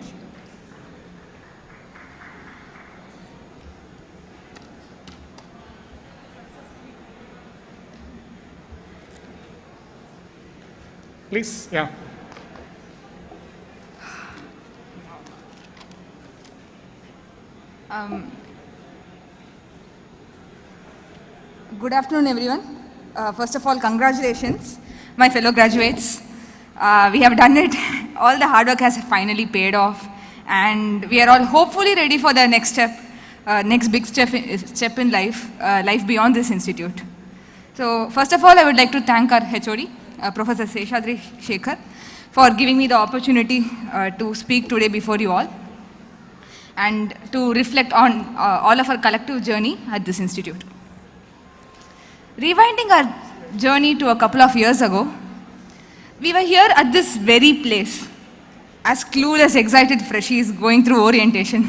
Please, yeah. Good afternoon, everyone. First of all, congratulations, my fellow graduates. We have done it. All the hard work has finally paid off, and we are all hopefully ready for the next step, next big step in life, life beyond this institute. So, first of all, I would like to thank our HOD, Professor Seshadri Shekhar, for giving me the opportunity to speak today before you all, and to reflect on all of our collective journey at this institute. Rewinding our journey to a couple of years ago, we were here at this very place as clueless, excited freshies going through orientation.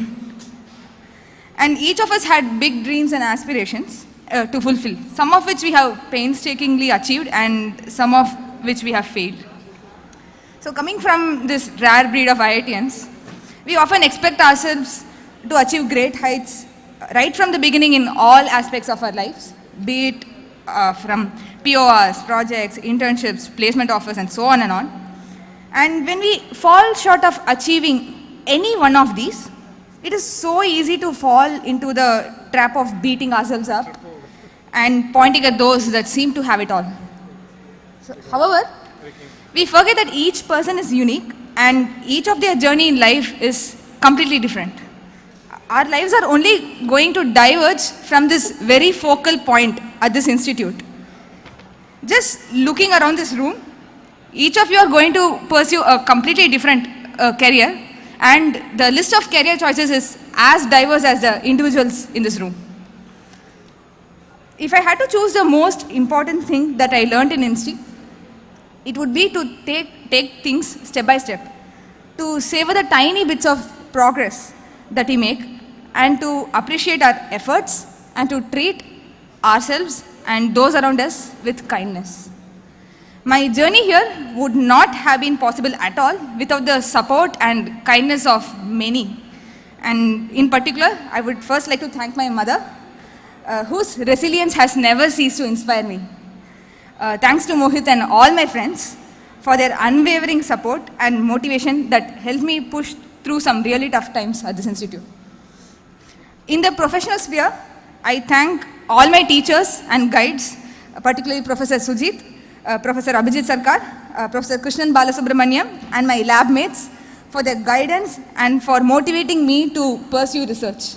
And each of us had big dreams and aspirations to fulfill, some of which we have painstakingly achieved and some of which we have failed. So coming from this rare breed of IITians, we often expect ourselves to achieve great heights right from the beginning in all aspects of our lives, be it from PORs, projects, internships, placement offers, and so on and on. And when we fall short of achieving any one of these, it is so easy to fall into the trap of beating ourselves up and pointing at those that seem to have it all. So, however, we forget that each person is unique and each of their journey in life is completely different. Our lives are only going to diverge from this very focal point at this institute. Just looking around this room, each of you are going to pursue a completely different career, and the list of career choices is as diverse as the individuals in this room. If I had to choose the most important thing that I learned in Insti, it would be to take things step by step, to savor the tiny bits of progress that we make, and to appreciate our efforts, and to treat ourselves and those around us with kindness. My journey here would not have been possible at all without the support and kindness of many. And in particular, I would first like to thank my mother, whose resilience has never ceased to inspire me. Thanks to Mohit and all my friends for their unwavering support and motivation that helped me push through some really tough times at this institute. In the professional sphere, I thank all my teachers and guides, particularly Professor Sujit, Professor Abhijit Sarkar, Professor Krishnan Balasubramaniam, and my lab mates for their guidance and for motivating me to pursue research.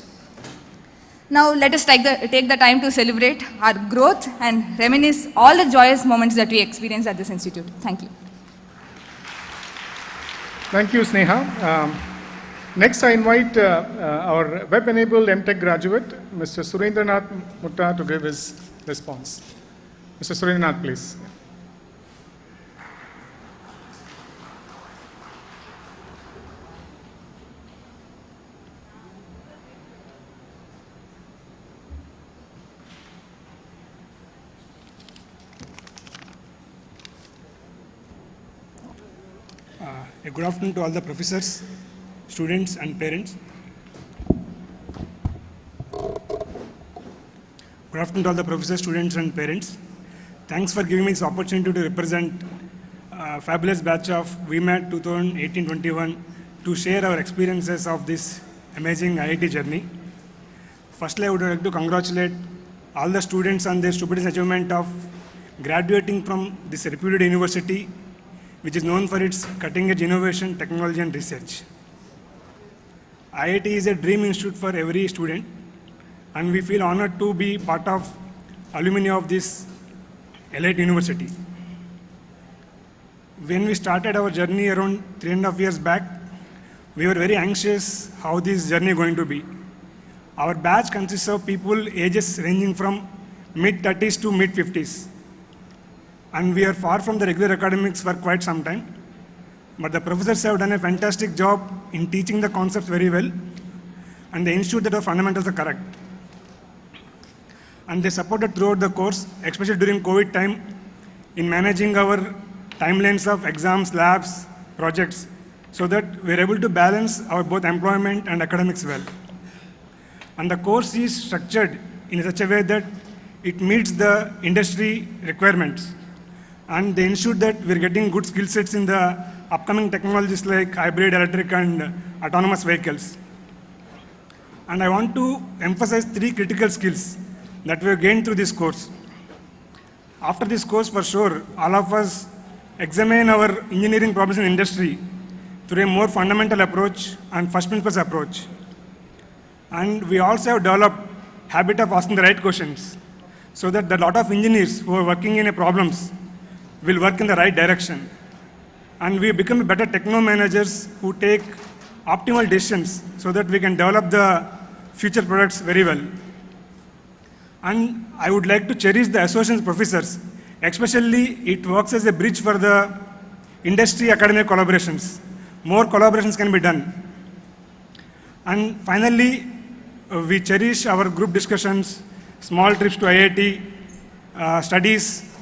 Now let us take the time to celebrate our growth and reminisce all the joyous moments that we experienced at this institute. Thank you. Thank you, Sneha. Next, I invite our web-enabled MTech graduate, Mr. Surendranath Mutta, to give his response. Mr. Surendranath, please. A good afternoon to all the professors, students and parents. Good afternoon to all the professors, students and parents. Thanks for giving me this opportunity to represent a fabulous batch of VMAT 2018-21 to share our experiences of this amazing IIT journey. Firstly, I would like to congratulate all the students on their stupendous achievement of graduating from this reputed university, which is known for its cutting-edge innovation, technology and research. IIT is a dream institute for every student, and we feel honored to be part of alumni of this elite university. When we started our journey around 3.5 years back, we were very anxious how this journey is going to be. Our batch consists of people ages ranging from mid-30s to mid-50s. And we are far from the regular academics for quite some time. But the professors have done a fantastic job in teaching the concepts very well, and they ensured that the fundamentals are correct. And they supported throughout the course, especially during COVID time, in managing our timelines of exams, labs, projects, so that we're able to balance our both employment and academics well. And the course is structured in such a way that it meets the industry requirements. And they ensure that we're getting good skill sets in the upcoming technologies like hybrid, electric, and autonomous vehicles. And I want to emphasize 3 critical skills that we have gained through this course. After this course, for sure, all of us examine our engineering problems in industry through a more fundamental approach and first principles approach. And we also have developed habit of asking the right questions, so that a lot of engineers who are working in problems will work in the right direction. And we become better techno managers who take optimal decisions so that we can develop the future products very well. And I would like to cherish the association professors, especially it works as a bridge for the industry academic collaborations. more collaborations can be done. And finally, we cherish our group discussions, small trips to IIT, studies.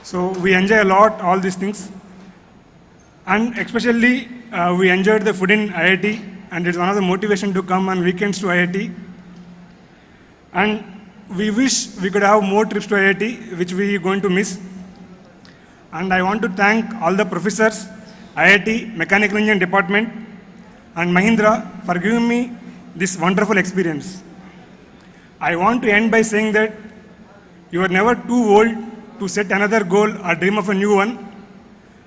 So we enjoy a lot all these things. And especially, we enjoyed the food in IIT, and it's one of the motivation to come on weekends to IIT. And we wish we could have more trips to IIT, which we are going to miss. And I want to thank all the professors, IIT, Mechanical Engineering Department, and Mahindra for giving me this wonderful experience. I want to end by saying that you are never too old to set another goal or dream of a new one,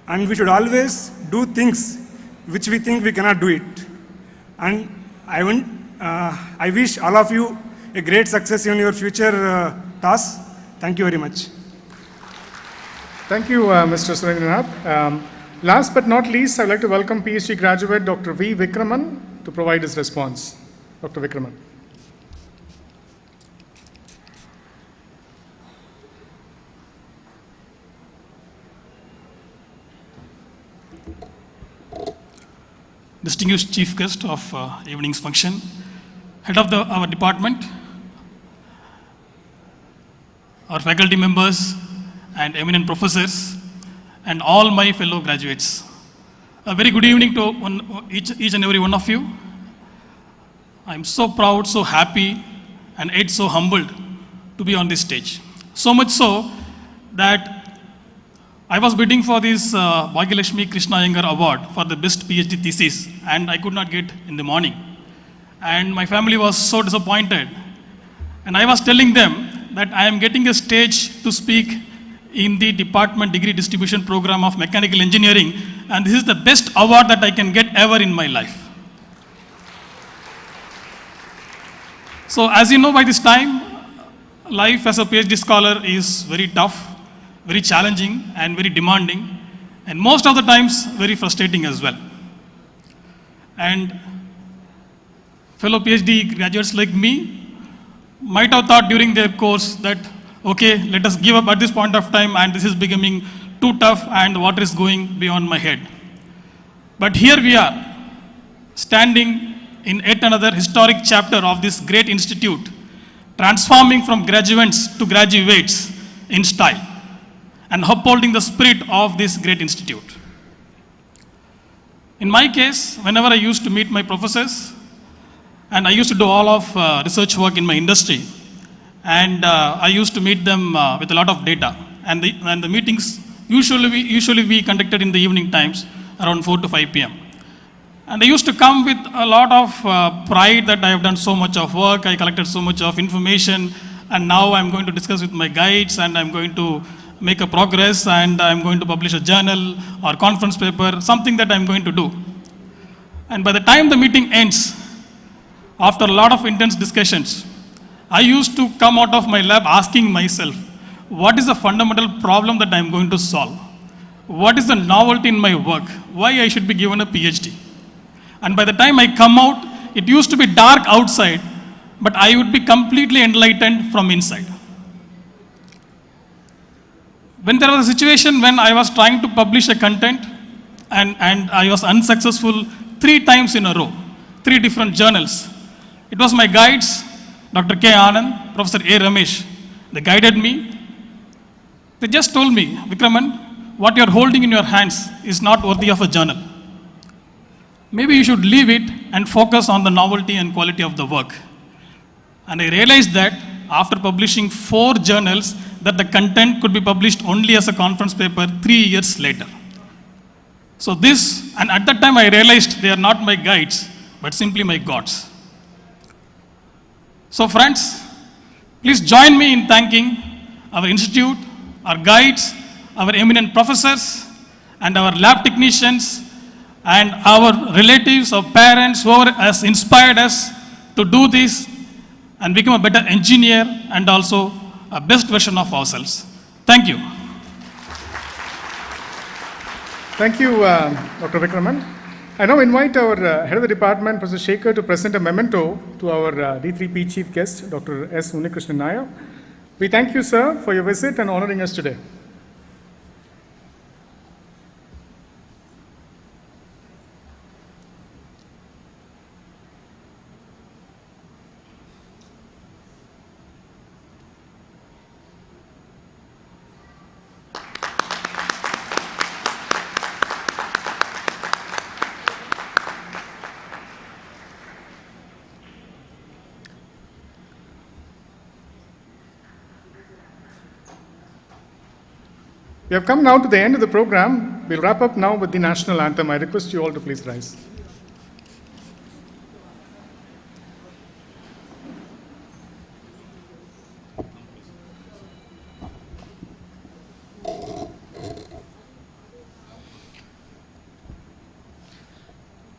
and we should always do things which we think we cannot do it. And I wish all of you a great success in your future tasks. Thank you very much. Thank you, Mr. Surendranath. Last but not least, I would like to welcome PhD graduate Dr. V. Vikraman to provide his response. Dr. Vikraman. Distinguished chief guest of evening's function, head of our department, our faculty members and eminent professors, and all my fellow graduates. A very good evening to each and every one of you. I'm so proud, so happy, and yet so humbled to be on this stage. So much so that I was bidding for this Bhagyalakshmi Krishna Iyengar Award for the best PhD thesis, and I could not get in the morning. And my family was so disappointed. And I was telling them that I am getting a stage to speak in the department degree distribution program of mechanical engineering, and this is the best award that I can get ever in my life. So as you know by this time, life as a PhD scholar is very tough, very challenging and very demanding, and most of the times very frustrating as well. And fellow PhD graduates like me might have thought during their course that, okay, let us give up at this point of time, and this is becoming too tough and water is going beyond my head. But here we are, standing in yet another historic chapter of this great institute, transforming from graduates to graduates in style, and upholding the spirit of this great institute. In my case, whenever I used to meet my professors, and I used to do all of research work in my industry, and I used to meet them with a lot of data, and the meetings usually be conducted in the evening times around 4 to 5 p.m. And I used to come with a lot of pride that I have done so much of work, I collected so much of information, and now I'm going to discuss with my guides, and I'm going to make a progress, and I'm going to publish a journal or conference paper, something that I'm going to do. And by the time the meeting ends, after a lot of intense discussions, I used to come out of my lab asking myself, what is the fundamental problem that I'm going to solve? What is the novelty in my work? Why I should be given a PhD? And by the time I come out, it used to be dark outside, but I would be completely enlightened from inside. When there was a situation when I was trying to publish a content, and I was unsuccessful 3 times in a row, 3 different journals. It was my guides, Dr. K. Anand, Professor A. Ramesh. They guided me. They just told me, Vikraman, what you're holding in your hands is not worthy of a journal. Maybe you should leave it and focus on the novelty and quality of the work. And I realized that after publishing 4 journals, that the content could be published only as a conference paper 3 years later. So this, and at that time I realized they are not my guides, but simply my gods. So friends, please join me in thanking our institute, our guides, our eminent professors, and our lab technicians, and our relatives or parents, whoever has inspired us to do this and become a better engineer and also a best version of ourselves. Thank you. Thank you, Dr. Vikraman. I now invite our head of the department, Professor Shekhar, to present a memento to our D3P chief guest, Dr. S. Unnikrishnan Nair. We thank you, sir, for your visit and honoring us today. We have come now to the end of the program. We'll wrap up now with the national anthem. I request you all to please rise.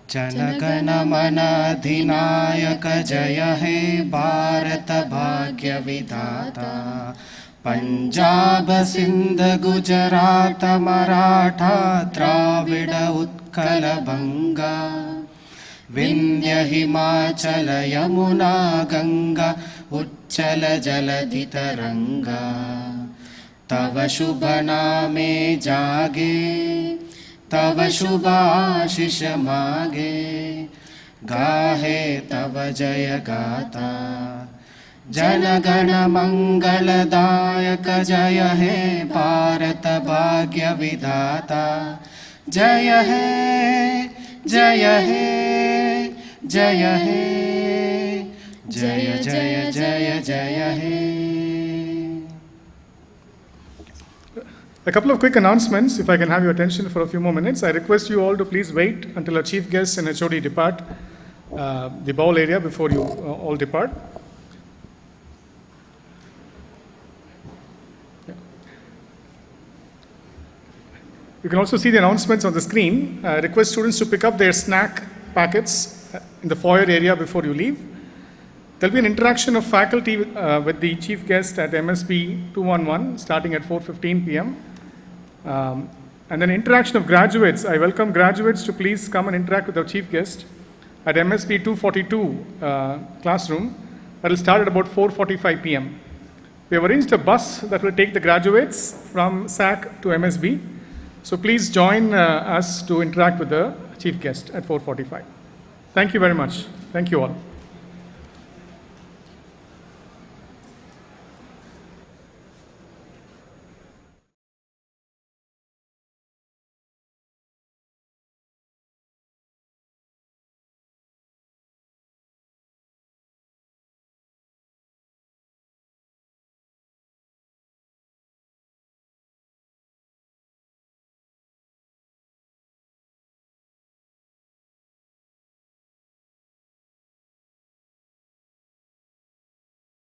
जनगण मन अधिनायक जय हे भारत भाग्य विधाता पंजाब सिंध गुजरात मराठा द्राविड उत्कल बंगा विंध्य हिमाचल यमुना गंगा उच्चल जलधि तरंगा तव शुभ नामे जागे तव शुभाशिष मागे गाहे तव जय गाथा जनगण मंगलदायक जय हे भारत भाग्य विधाता जय हे जय हे जय हे जय जय जय जय हे. A couple of quick announcements, if I can have your attention for a few more minutes. I request you all to please wait until our chief guests and HOD depart the bowl area before you all depart. Yeah. You can also see the announcements on the screen. I request students to pick up their snack packets in the foyer area before you leave. There will be an interaction of faculty with the chief guest at MSB 211 starting at 4:15 p.m. And then interaction of graduates. I welcome graduates to please come and interact with our chief guest at MSB 242 classroom. That will start at about 4:45 p.m. We have arranged a bus that will take the graduates from SAC to MSB. So please join us to interact with the chief guest at 4:45. Thank you very much. Thank you all.